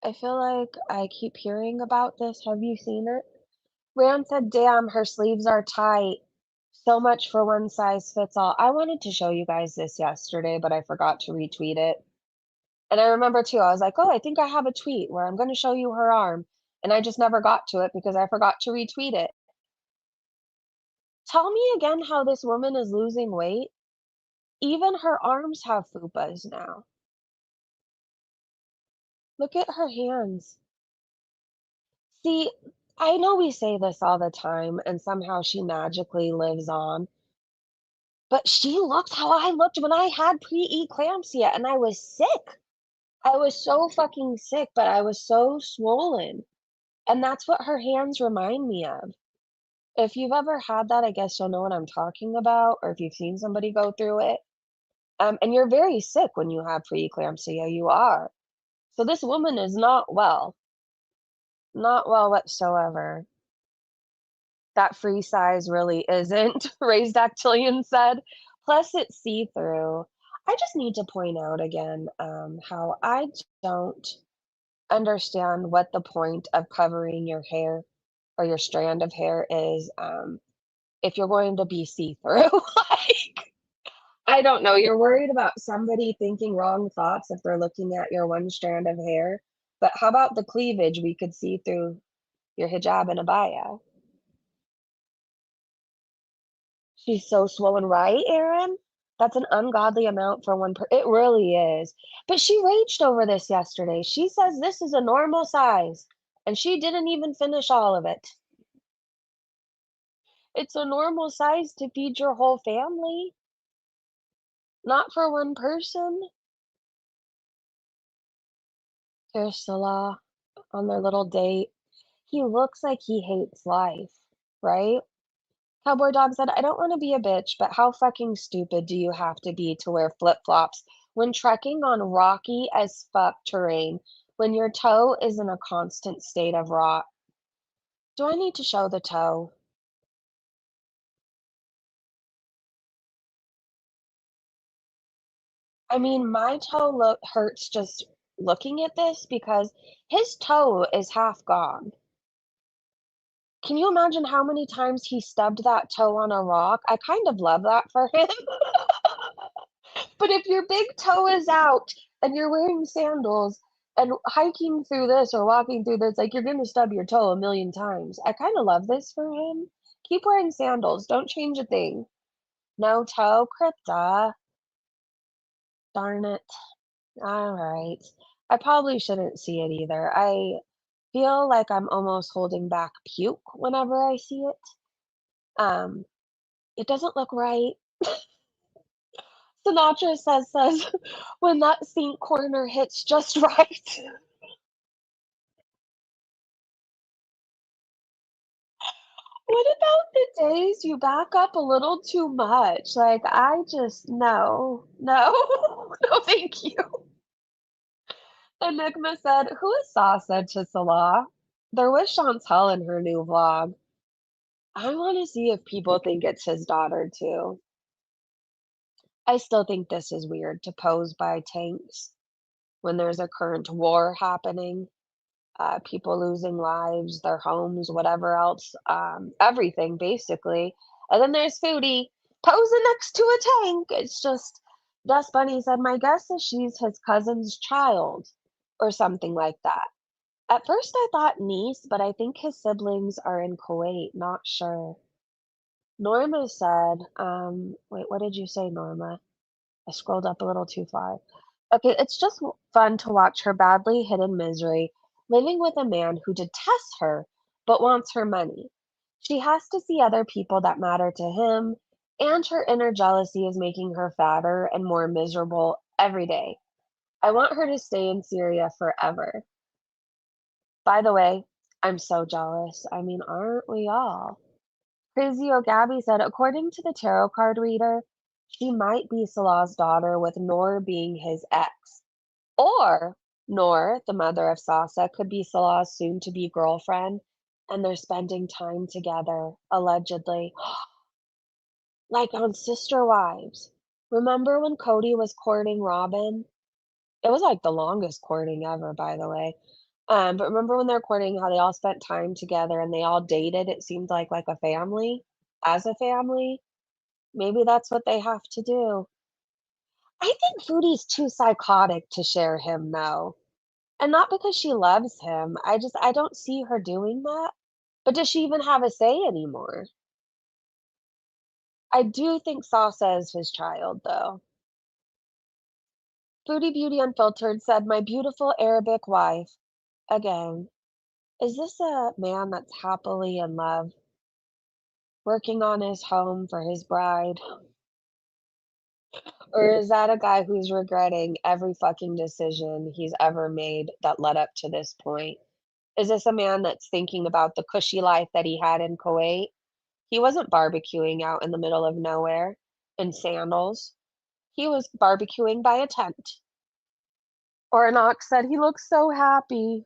I feel like I keep hearing about this. Have you seen it? Rand said, damn, her sleeves are tight. So much for one size fits all. I wanted to show you guys this yesterday, but I forgot to retweet it. And I remember too, I was like, oh, I think I have a tweet where I'm going to show you her arm. And I just never got to it because I forgot to retweet it. Tell me again how this woman is losing weight. Even her arms have fupas now. Look at her hands. See, I know we say this all the time, and somehow she magically lives on. But she looked how I looked when I had preeclampsia and I was sick. I was so fucking sick, but I was so swollen. And that's what her hands remind me of. If you've ever had that, I guess you'll know what I'm talking about, or if you've seen somebody go through it. And you're very sick when you have preeclampsia. You are. So this woman is not well. Not well whatsoever. That free size really isn't, Raised Dactylian said. Plus, it's see-through. I just need to point out again how I don't understand what the point of covering your hair or your strand of hair is if you're going to be see-through. Like, I don't know. You're worried about somebody thinking wrong thoughts if they're looking at your one strand of hair. But how about the cleavage? We could see through your hijab and abaya. She's so swollen, right, Aaron? That's an ungodly amount for one It really is. But she raged over this yesterday. She says this is a normal size, and she didn't even finish all of it. It's a normal size to feed your whole family, not for one person. Here's Salah on their little date. He looks like he hates life, right? Cowboy Dog said, I don't want to be a bitch, but how fucking stupid do you have to be to wear flip-flops when trekking on rocky as fuck terrain when your toe is in a constant state of rot? Do I need to show the toe? I mean, my toe hurts just looking at this because his toe is half gone. Can you imagine how many times he stubbed that toe on a rock? I kind of love that for him. But if your big toe is out and you're wearing sandals and hiking through this or walking through this, like you're gonna stub your toe a million times. I kind of love this for him. Keep wearing sandals. Don't change a thing. No toe, Crypta. Darn it. All right. I probably shouldn't see it either. I feel like I'm almost holding back puke whenever I see it. Um, it doesn't look right. Sinatra says when that sink corner hits just right. What about the days you back up a little too much? Like I just no, no, no, thank you. Enigma said, "Who is Sasa to Salah?" There was Chantel in her new vlog. I want to see if people think it's his daughter too. I still think this is weird to pose by tanks when there's a current war happening, people losing lives, their homes, whatever else, everything basically. And then there's Foodie posing next to a tank. It's just, Dust Bunny said, my guess is she's his cousin's child or something like that. At first I thought niece, but I think his siblings are in Kuwait, not sure. Norma said, wait, what did you say, Norma? I scrolled up a little too far. Okay, it's just fun to watch her badly hidden misery, living with a man who detests her but wants her money. She has to see other people that matter to him, and her inner jealousy is making her fatter and more miserable every day. I want her to stay in Syria forever. By the way, I'm so jealous. I mean, aren't we all? Crazy Gabby said, according to the tarot card reader, she might be Salah's daughter, with Noor being his ex. Or Noor, the mother of Sasa, could be Salah's soon to be girlfriend, and they're spending time together, allegedly. Like on Sister Wives. Remember when Cody was courting Robin? It was like the longest courting ever, by the way. But remember when they're courting, how they all spent time together and they all dated? It seemed like a family, as a family. Maybe that's what they have to do. I think Foodie's too psychotic to share him, though. And not because she loves him. I don't see her doing that. But does she even have a say anymore? I do think Sasa is his child, though. Foodie Beauty Unfiltered said, my beautiful Arabic wife. Again, is this a man that's happily in love, working on his home for his bride? Or is that a guy who's regretting every fucking decision he's ever made that led up to this point? Is this a man that's thinking about the cushy life that he had in Kuwait? He wasn't barbecuing out in the middle of nowhere in sandals. He was barbecuing by a tent. Or an ox said, he looks so happy.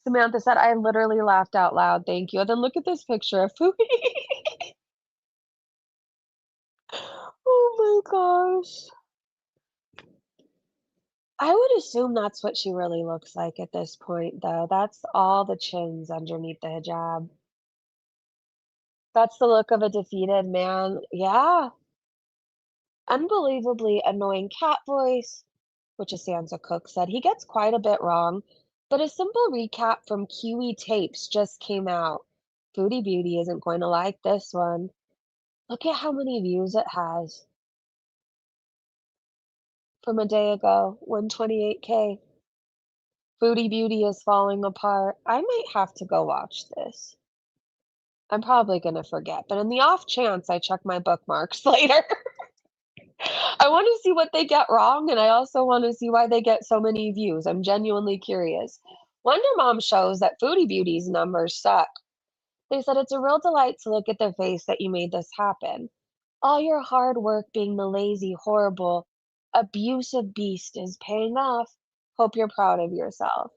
Samantha said, I literally laughed out loud. Thank you. And then look at this picture of Foodie. Oh my gosh. I would assume that's what she really looks like at this point, though. That's all the chins underneath the hijab. That's the look of a defeated man. Yeah. Unbelievably annoying cat voice, which is Sansa Cook said. He gets quite a bit wrong, but a simple recap from Kiwi Tapes just came out. Foodie Beauty isn't going to like this one. Look at how many views it has. From a day ago, 128K. Foodie Beauty is falling apart. I might have to go watch this. I'm probably going to forget, but in the off chance I check my bookmarks later. I want to see what they get wrong, and I also want to see why they get so many views. I'm genuinely curious. Wonder Mom shows that Foodie Beauty's numbers suck. They said it's a real delight to look at the face that you made this happen. All your hard work being the lazy, horrible, abusive beast is paying off. Hope you're proud of yourself.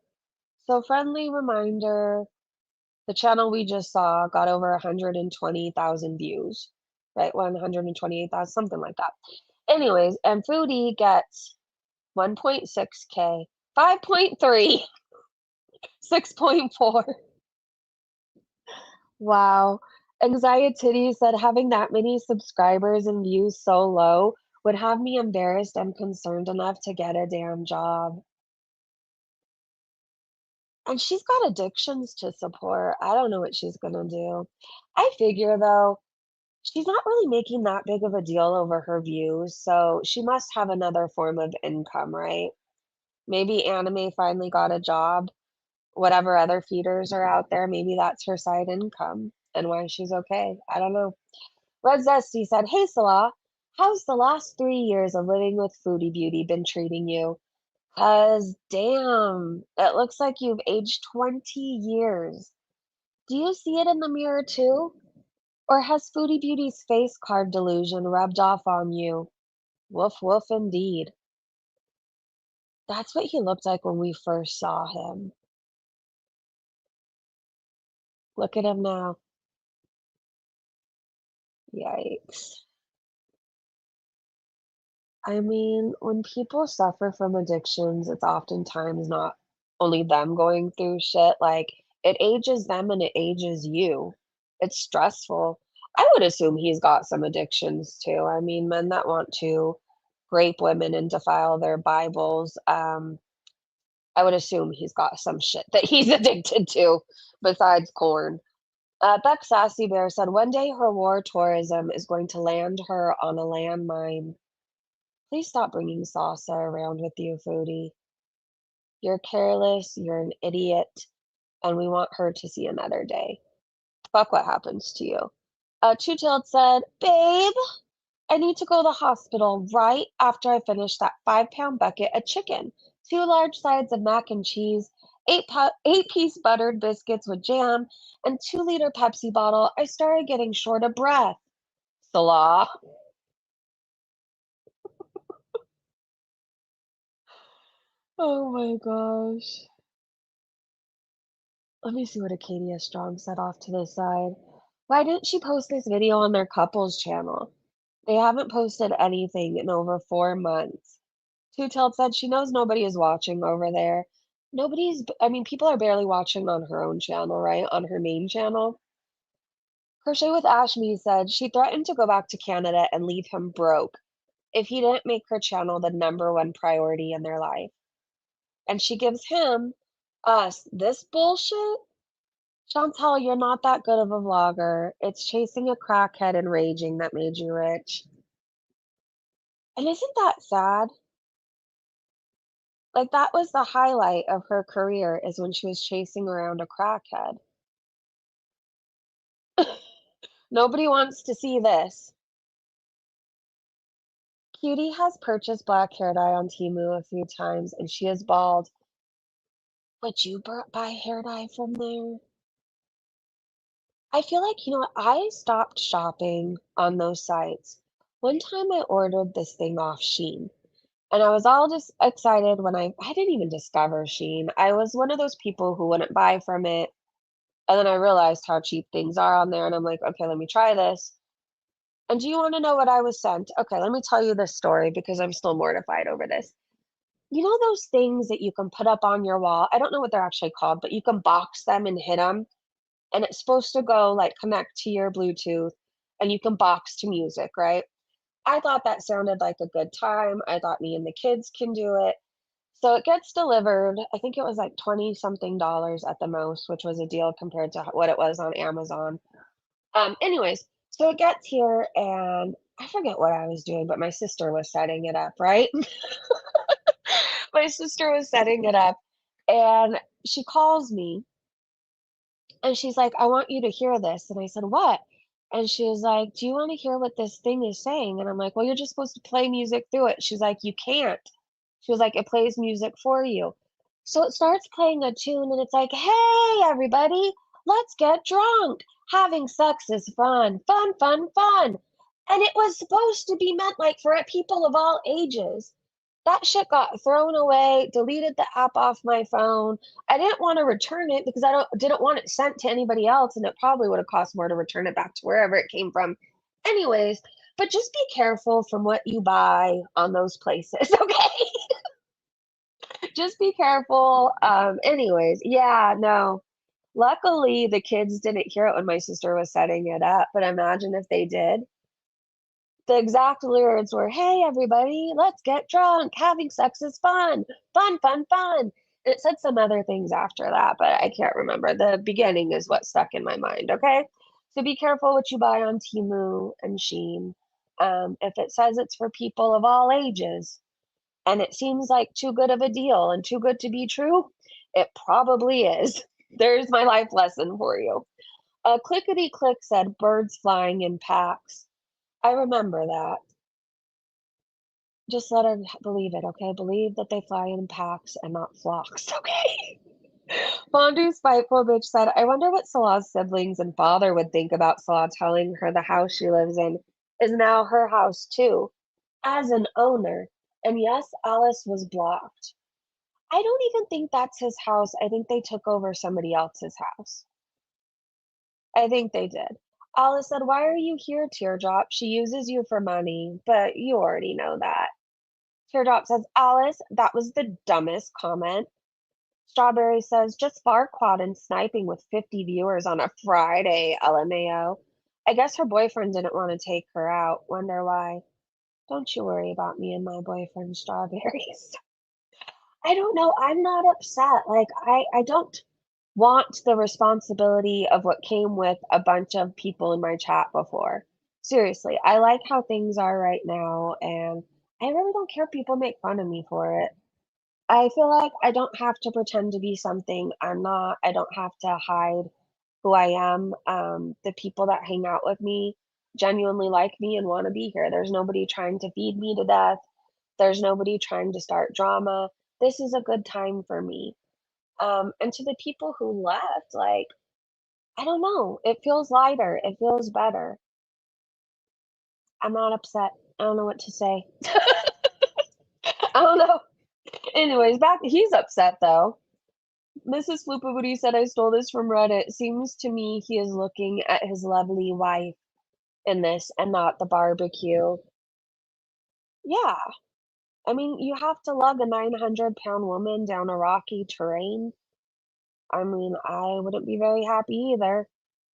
So, friendly reminder, the channel we just saw got over 120,000 views, right? 128,000, something like that. Anyways, and Foodie gets 1.6K. 5.3, 6.4. Wow. Anxiety said having that many subscribers and views so low would have me embarrassed and concerned enough to get a damn job. And she's got addictions to support. I don't know what she's gonna do. I figure though, she's not really making that big of a deal over her views, so she must have another form of income, right? Maybe Anime finally got a job. Whatever other feeders are out there, maybe that's her side income and why she's okay. I don't know. Red Zesty said, "Hey Salah, how's the last 3 years of living with Foodie Beauty been treating you? 'Cause damn, it looks like you've aged 20 years. Do you see it in the mirror too? Or has Foodie Beauty's face card delusion rubbed off on you? Woof woof indeed." That's what he looked like when we first saw him. Look at him now. Yikes. I mean, when people suffer from addictions, it's oftentimes not only them going through shit, like, it ages them and it ages you. It's stressful. I would assume he's got some addictions too. I mean, men that want to rape women and defile their Bibles, I would assume he's got some shit that he's addicted to besides corn. Beck Sassy Bear said, "One day her war tourism is going to land her on a landmine." Please stop bringing salsa around with you, Foodie. You're careless, you're an idiot, and we want her to see another day. Fuck what happens to you. Two-Tailed said, "Babe, I need to go to the hospital right after I finish that 5-pound bucket of chicken, 2 large sides of mac and cheese, 8-piece buttered biscuits with jam, and 2-liter Pepsi bottle. I started getting short of breath." Salah. Oh my gosh. Let me see what Acadia Strong said off to the side. Why didn't she post this video on their couples channel? They haven't posted anything in over 4 months. Two-Tailed said she knows nobody is watching over there. I mean, people are barely watching on her own channel, right? On her main channel. Crochet with Ashmi said she threatened to go back to Canada and leave him broke if he didn't make her channel the #1 priority in their life. And she gives him, us, this bullshit? Chantal, you're not that good of a vlogger. It's chasing a crackhead and raging that made you rich. And isn't that sad? Like, that was the highlight of her career is when she was chasing around a crackhead. Nobody wants to see this. Cutie has purchased black hair dye on Temu a few times, and she is bald. Would you buy hair dye from there? I feel like, I stopped shopping on those sites. One time I ordered this thing off Shein. And I was all just excited when I didn't even discover Shein. I was one of those people who wouldn't buy from it, and then I realized how cheap things are on there, and I'm like, "Okay, let me try this." And do you wanna know what I was sent? Okay, let me tell you this story because I'm still mortified over this. You know those things that you can put up on your wall? I don't know what they're actually called, but you can box them and hit them, and it's supposed to go, like, connect to your Bluetooth, and you can box to music, right? I thought that sounded like a good time. I thought me and the kids can do it. So it gets delivered. I think it was like 20 something dollars at the most, which was a deal compared to what it was on Amazon. Anyways, so it gets here and I forget what I was doing, but my sister was setting it up, right? My sister was setting it up and she calls me and she's like, "I want you to hear this." And I said, "What?" And she was like, "Do you want to hear what this thing is saying?" And I'm like, "Well, you're just supposed to play music through it." She's like, "You can't." She was like, "It plays music for you." So it starts playing a tune and it's like, "Hey, everybody, let's get drunk. Having sex is fun, fun, fun, fun." And it was supposed to be meant like for people of all ages. That shit got thrown away, deleted the app off my phone. I didn't want to return it because didn't want it sent to anybody else, and it probably would have cost more to return it back to wherever it came from. Anyways, but just be careful from what you buy on those places, okay? Just be careful. Anyways, yeah, no. Luckily, the kids didn't hear it when my sister was setting it up, but imagine if they did. The exact lyrics were, "Hey, everybody, let's get drunk. Having sex is fun. Fun, fun, fun." It said some other things after that, but I can't remember. The beginning is what stuck in my mind, okay? So be careful what you buy on Temu and Shein. If it says it's for people of all ages and it seems like too good of a deal and too good to be true, it probably is. There's my life lesson for you. Clickety Click said birds flying in packs. I remember that. Just let her believe it, okay? Believe that they fly in packs and not flocks, okay? Fondue Spiteful Bitch said, I wonder what Salah's siblings and father would think about Salah telling her the house she lives in is now her house too, as an owner. And yes, Alice was blocked. I don't even think that's his house. I think they took over somebody else's house. I think they did. Alice said, why are you here, Teardrop? She uses you for money, but you already know that. Teardrop says, Alice, that was the dumbest comment. Strawberry says, just Farquaad and sniping with 50 viewers on a Friday, LMAO. I guess her boyfriend didn't want to take her out. Wonder why. Don't you worry about me and my boyfriend, Strawberries. I don't know. I'm not upset. Like, I don't want the responsibility of what came with a bunch of people in my chat before. Seriously, I like how things are right now, and I really don't care if people make fun of me for it. I feel like I don't have to pretend to be something I'm not. I don't have to hide who I am. The people that hang out with me genuinely like me and want to be here. There's nobody trying to feed me to death. There's nobody trying to start drama. This is a good time for me. And to the people who left, like, I don't know. It feels lighter. It feels better. I'm not upset. I don't know what to say. I don't know. Anyways, back he's upset though. Mrs. Floopabooty said I stole this from Reddit. Seems to me he is looking at his lovely wife in this and not the barbecue. Yeah. I mean, you have to lug a 900-pound woman down a rocky terrain. I mean, I wouldn't be very happy either.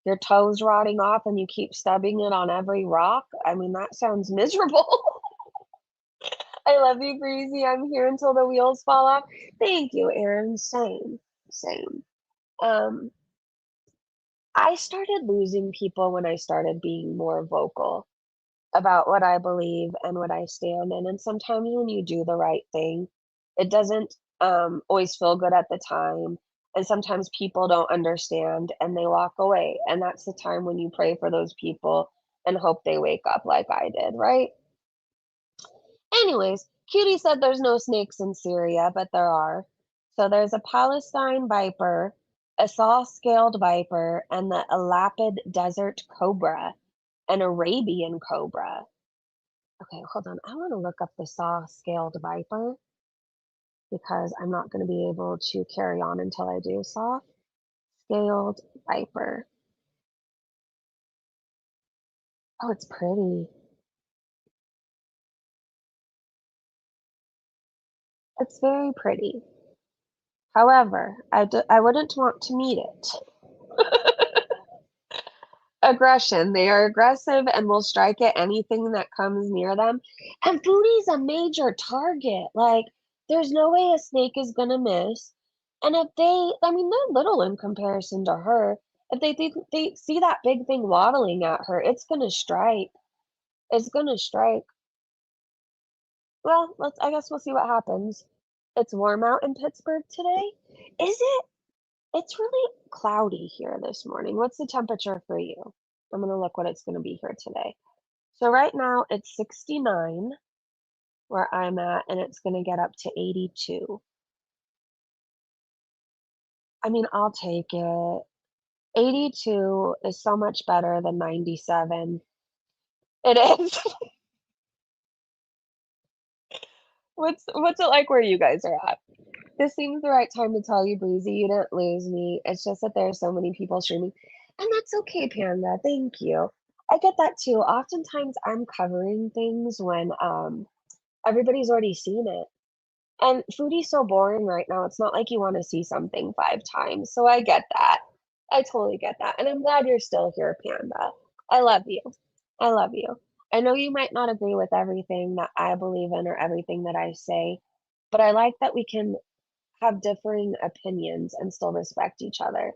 Your toes rotting off and you keep stubbing it on every rock. I mean, that sounds miserable. I love you, Breezy. I'm here until the wheels fall off. Thank you, Aaron. Same. Same. Um, I started losing people when I started being more vocal about what I believe and what I stand in. And sometimes when you do the right thing, it doesn't always feel good at the time. And sometimes people don't understand and they walk away. And that's the time when you pray for those people and hope they wake up like I did, right? Anyways, Cutie said there's no snakes in Syria, but there are. So there's a Palestine viper, a saw-scaled viper, and the elapid desert cobra, an Arabian cobra. Okay, hold on. I want to look up the saw-scaled viper because I'm not going to be able to carry on until I do. Saw-scaled viper. Oh, it's pretty. It's very pretty. However, I wouldn't want to meet it. Aggression. They are aggressive and will strike at anything that comes near them. And Foodie's a major target. Like, there's no way a snake is gonna miss. And if I mean, they're little in comparison to her. If they think they see that big thing waddling at her, it's gonna strike. It's gonna strike. Well, I guess we'll see what happens. It's warm out in Pittsburgh today. Is it? It's really cloudy here this morning. What's the temperature for you? I'm gonna look what it's gonna be here today. So right now it's 69 where I'm at, and it's gonna get up to 82. I mean, I'll take it. 82 is so much better than 97. It is. What's it like where you guys are at? This seems the right time to tell you, Breezy, you didn't lose me. It's just that there are so many people streaming. And that's okay, Panda. Thank you. I get that too. Oftentimes I'm covering things when everybody's already seen it. And Foodie's so boring right now, it's not like you wanna see something 5 times, so I get that. I totally get that, and I'm glad you're still here, Panda. I love you. I love you. I know you might not agree with everything that I believe in or everything that I say, but I like that we can have differing opinions and still respect each other.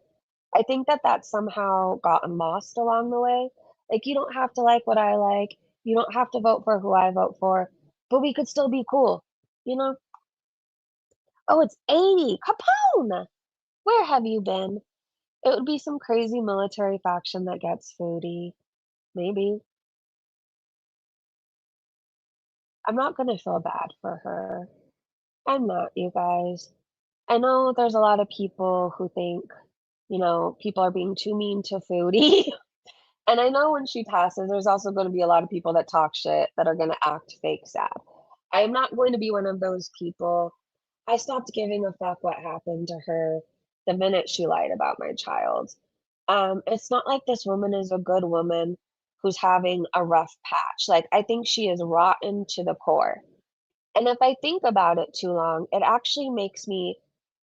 I think that that's somehow gotten lost along the way. Like, you don't have to like what I like, you don't have to vote for who I vote for, but we could still be cool, you know? Oh, it's 80. Capone! Where have you been? It would be some crazy military faction that gets Foodie. Maybe. I'm not gonna feel bad for her. I'm not, you guys. I know there's a lot of people who think, people are being too mean to Foodie. And I know when she passes, there's also gonna be a lot of people that talk shit that are gonna act fake sad. I am not going to be one of those people. I stopped giving a fuck what happened to her the minute she lied about my child. It's not like this woman is a good woman who's having a rough patch. Like, I think she is rotten to the core. And if I think about it too long, it actually makes me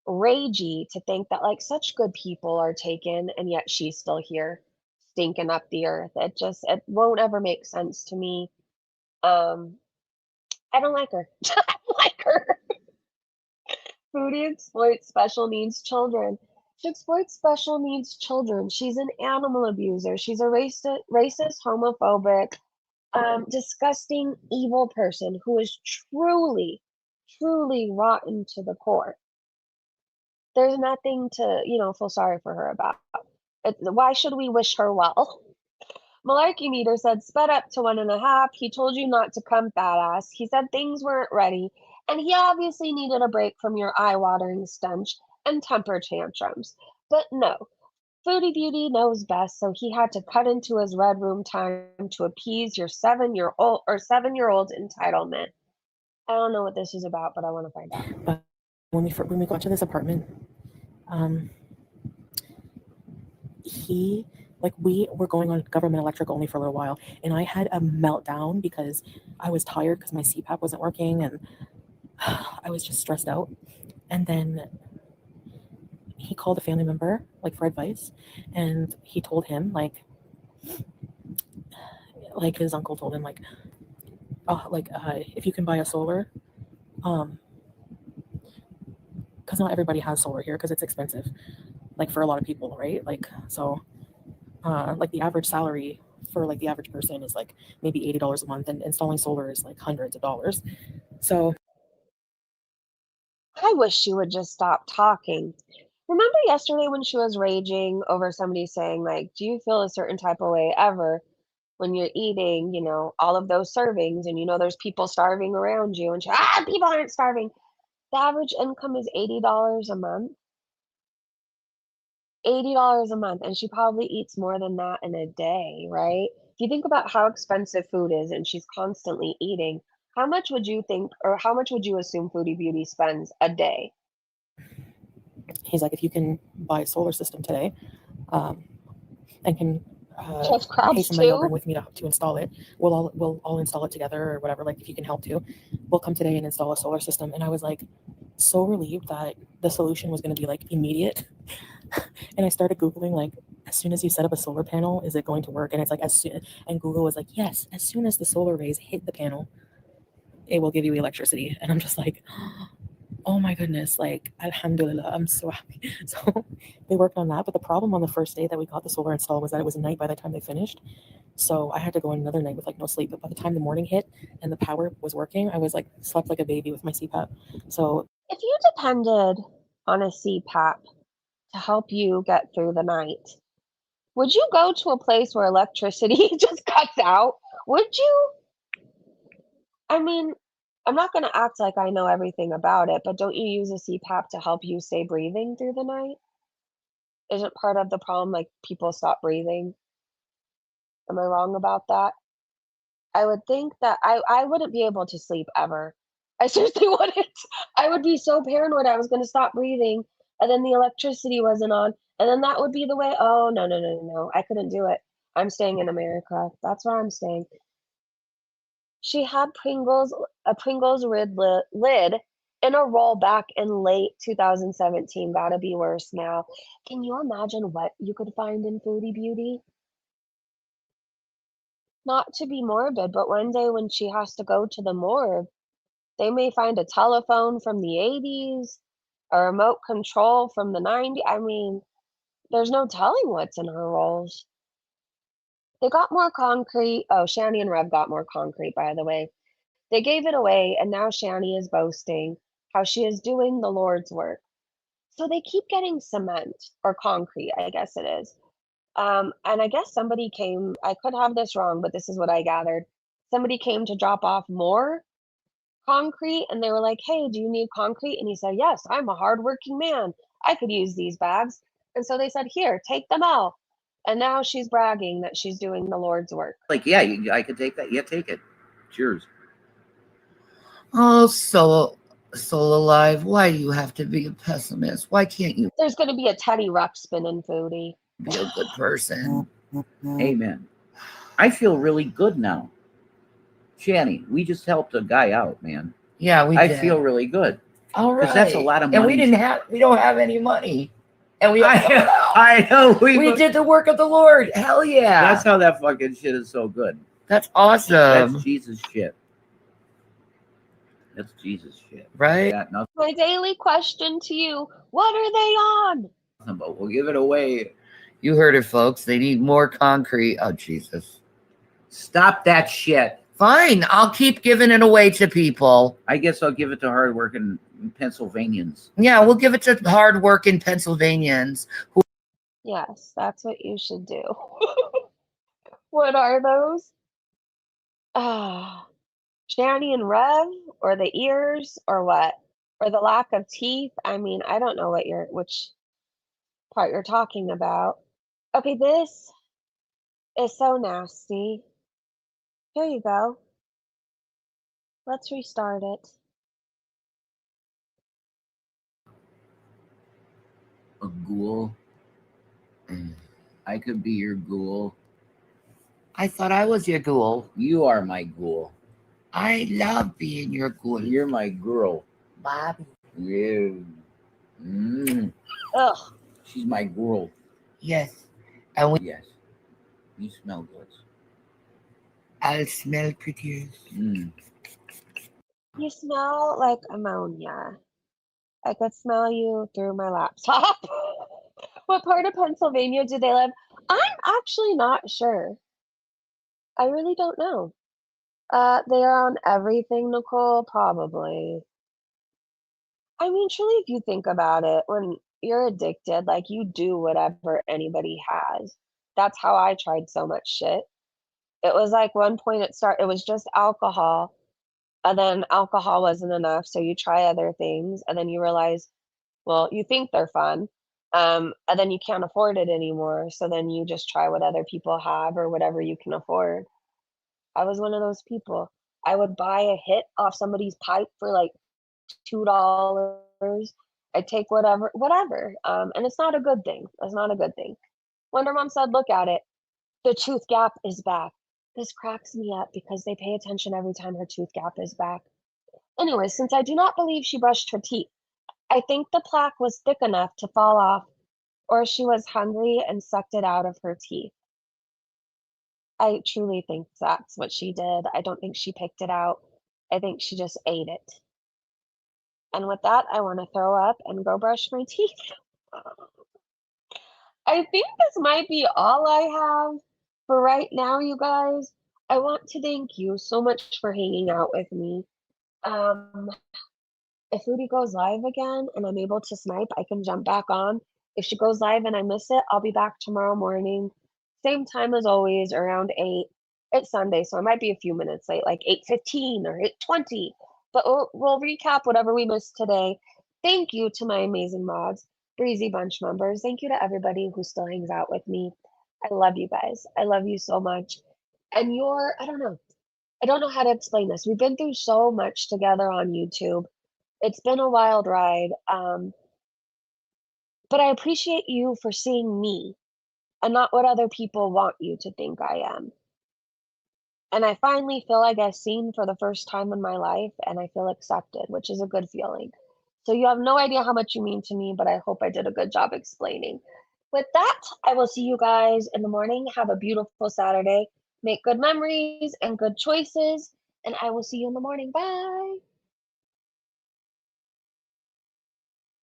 ragey to think that like such good people are taken and yet she's still here stinking up the earth. It won't ever make sense to me. Um, I don't like her. I don't like her. Foodie exploits special needs children. She exploits special needs children. She's an animal abuser. She's a racist, homophobic, disgusting, evil person who is truly, truly rotten to the core. There's nothing to, feel sorry for her about. Why should we wish her well? Malarkey Meter said, sped up to 1.5. He told you not to come, badass. He said things weren't ready, and he obviously needed a break from your eye-watering stench and temper tantrums. But no, Foodie Beauty knows best, so he had to cut into his red room time to appease your 7-year-old entitlement. I don't know what this is about, but I want to find out. But when we got to this apartment, he we were going on government electric only for a little while, and I had a meltdown because I was tired because my CPAP wasn't working, and I was just stressed out. And then he called a family member for advice, and he told him his uncle told him if you can buy a solar, because not everybody has solar here because it's expensive, for a lot of people, right? The average salary for the average person is maybe $80 a month, and installing solar is hundreds of dollars. So I wish she would just stop talking. Remember yesterday when she was raging over somebody saying, do you feel a certain type of way ever when you're eating, all of those servings and there's people starving around you? And people aren't starving. The average income is $80 a month. $80 a month, and she probably eats more than that in a day, right? If you think about how expensive food is and she's constantly eating, how much would you think, or how much would you assume Foodie Beauty spends a day? he's like, if you can buy a solar system today, and can Just pay crabs somebody over too. with me to install it, we'll all install it together or whatever. If you can help too, we'll come today and install a solar system. And I was so relieved that the solution was going to be immediate. And I started Googling, as soon as you set up a solar panel, is it going to work? And it's as soon, and Google was yes, as soon as the solar rays hit the panel, it will give you electricity. And I'm just oh my goodness, alhamdulillah, I'm so happy. So they worked on that. But the problem on the first day that we got the solar installed was that it was night by the time they finished. So I had to go another night with no sleep. But by the time the morning hit and the power was working, I was slept like a baby with my CPAP. So If you depended on a CPAP to help you get through the night, would you go to a place where electricity just cuts out? Would you? I mean, I'm not going to act like I know everything about it, but don't you use a CPAP to help you stay breathing through the night? Isn't part of the problem people stop breathing? Am I wrong about that? I would think that I wouldn't be able to sleep ever. I seriously wouldn't. I would be so paranoid I was gonna stop breathing, and then the electricity wasn't on, and then that would be the way. Oh, no, no, no, no, no. I couldn't do it. I'm staying in America. That's where I'm staying. She had a Pringles lid in a roll back in late 2017. Gotta be worse now. Can you imagine what you could find in Foodie Beauty? Not to be morbid, but one day when she has to go to the morgue, they may find a telephone from the 80s, a remote control from the 90s. I mean, there's no telling what's in her rolls. They got more concrete. Oh, Shanny and Rev got more concrete, by the way. They gave it away, and now Shanny is boasting how she is doing the Lord's work. So they keep getting cement or concrete, I guess it is. And I guess somebody came, I could have this wrong, but this is what I gathered. Somebody came to drop off more concrete and they were like, "Hey, do you need concrete?" And he said, "Yes, I'm a hardworking man. I could use these bags." And so they said, "Here, take them all." And now she's bragging that she's doing the Lord's work. Like, yeah, I could take that. Yeah, take it. Cheers. Oh, soul alive. Why do you have to be a pessimist? Why can't you There's going to be a Teddy Ruxpin in Foodie. be a good person? Amen. I feel really good now. Shanny, we just helped a guy out, man. Yeah, we I did. feel really good. All right. Because that's a lot of And money. we don't have any money. And we I know. we did the work of the Lord. Hell yeah. That's how that fucking shit is so good. That's awesome. That's Jesus shit. That's Jesus shit. Right? Got nothing My daily question to you, what are they on? but we'll give it away. You heard it, folks. They need more concrete. Oh, Jesus. Stop that shit. Fine. I'll keep giving it away to people. I guess I'll give it to hardworking Pennsylvanians. Yeah, we'll give it to hardworking Pennsylvanians. Yes, that's what you should do. What are those? Ah, Shanny and Rev, or the ears, or what? Or the lack of teeth? I mean, I don't know which part you're talking about. Okay, this is so nasty. Here you go. Let's restart it. A ghoul. I could be your ghoul. I thought I was your ghoul. You are my ghoul. I love being your ghoul. You're my girl. Bobby. Yeah. Ugh. She's my girl. Yes. And Yes. You smell good. I'll smell prettier. You smell like ammonia. I could smell you through my laptop. What part of Pennsylvania do they live? I'm actually not sure. I really don't know. They are on everything, Nicole, probably. I mean, truly, if you think about it, when you're addicted, like you do whatever anybody has. That's how I tried so much shit. It was like one point it was just alcohol, and then alcohol wasn't enough, so you try other things, and then you realize, well, you think they're fun, and then you can't afford it anymore, so then you just try what other people have or whatever you can afford. I was one of those people. I would buy a hit off somebody's pipe for like $2. I'd take whatever. And it's not a good thing. It's not a good thing. Wonder Mom said, "Look at it. The tooth gap is back." This cracks me up because they pay attention every time her tooth gap is back. Anyway, since I do not believe she brushed her teeth, I think the plaque was thick enough to fall off, or she was hungry and sucked it out of her teeth. I truly think that's what she did. I don't think she picked it out. I think she just ate it. And with that, I want to throw up and go brush my teeth. I think this might be all I have for right now, you guys. I want to thank you so much for hanging out with me. Um, if Foodie goes live again and I'm able to snipe, I can jump back on. If she goes live and I miss it, I'll be back tomorrow morning. Same time as always, around 8. It's Sunday, so I might be a few minutes late, like 8:15 or 8:20. But we'll recap whatever we missed today. Thank you to my amazing mods, Breezy Bunch members. Thank you to everybody who still hangs out with me. I love you guys. I love you so much. And I don't know. I don't know how to explain this. We've been through so much together on YouTube. It's been a wild ride. But I appreciate you for seeing me and not what other people want you to think I am. And I finally feel, I guess, seen for the first time in my life, and I feel accepted, which is a good feeling. So you have no idea how much you mean to me, but I hope I did a good job explaining. With that, I will see you guys in the morning. Have a beautiful Saturday. Make good memories and good choices, and I will see you in the morning. Bye.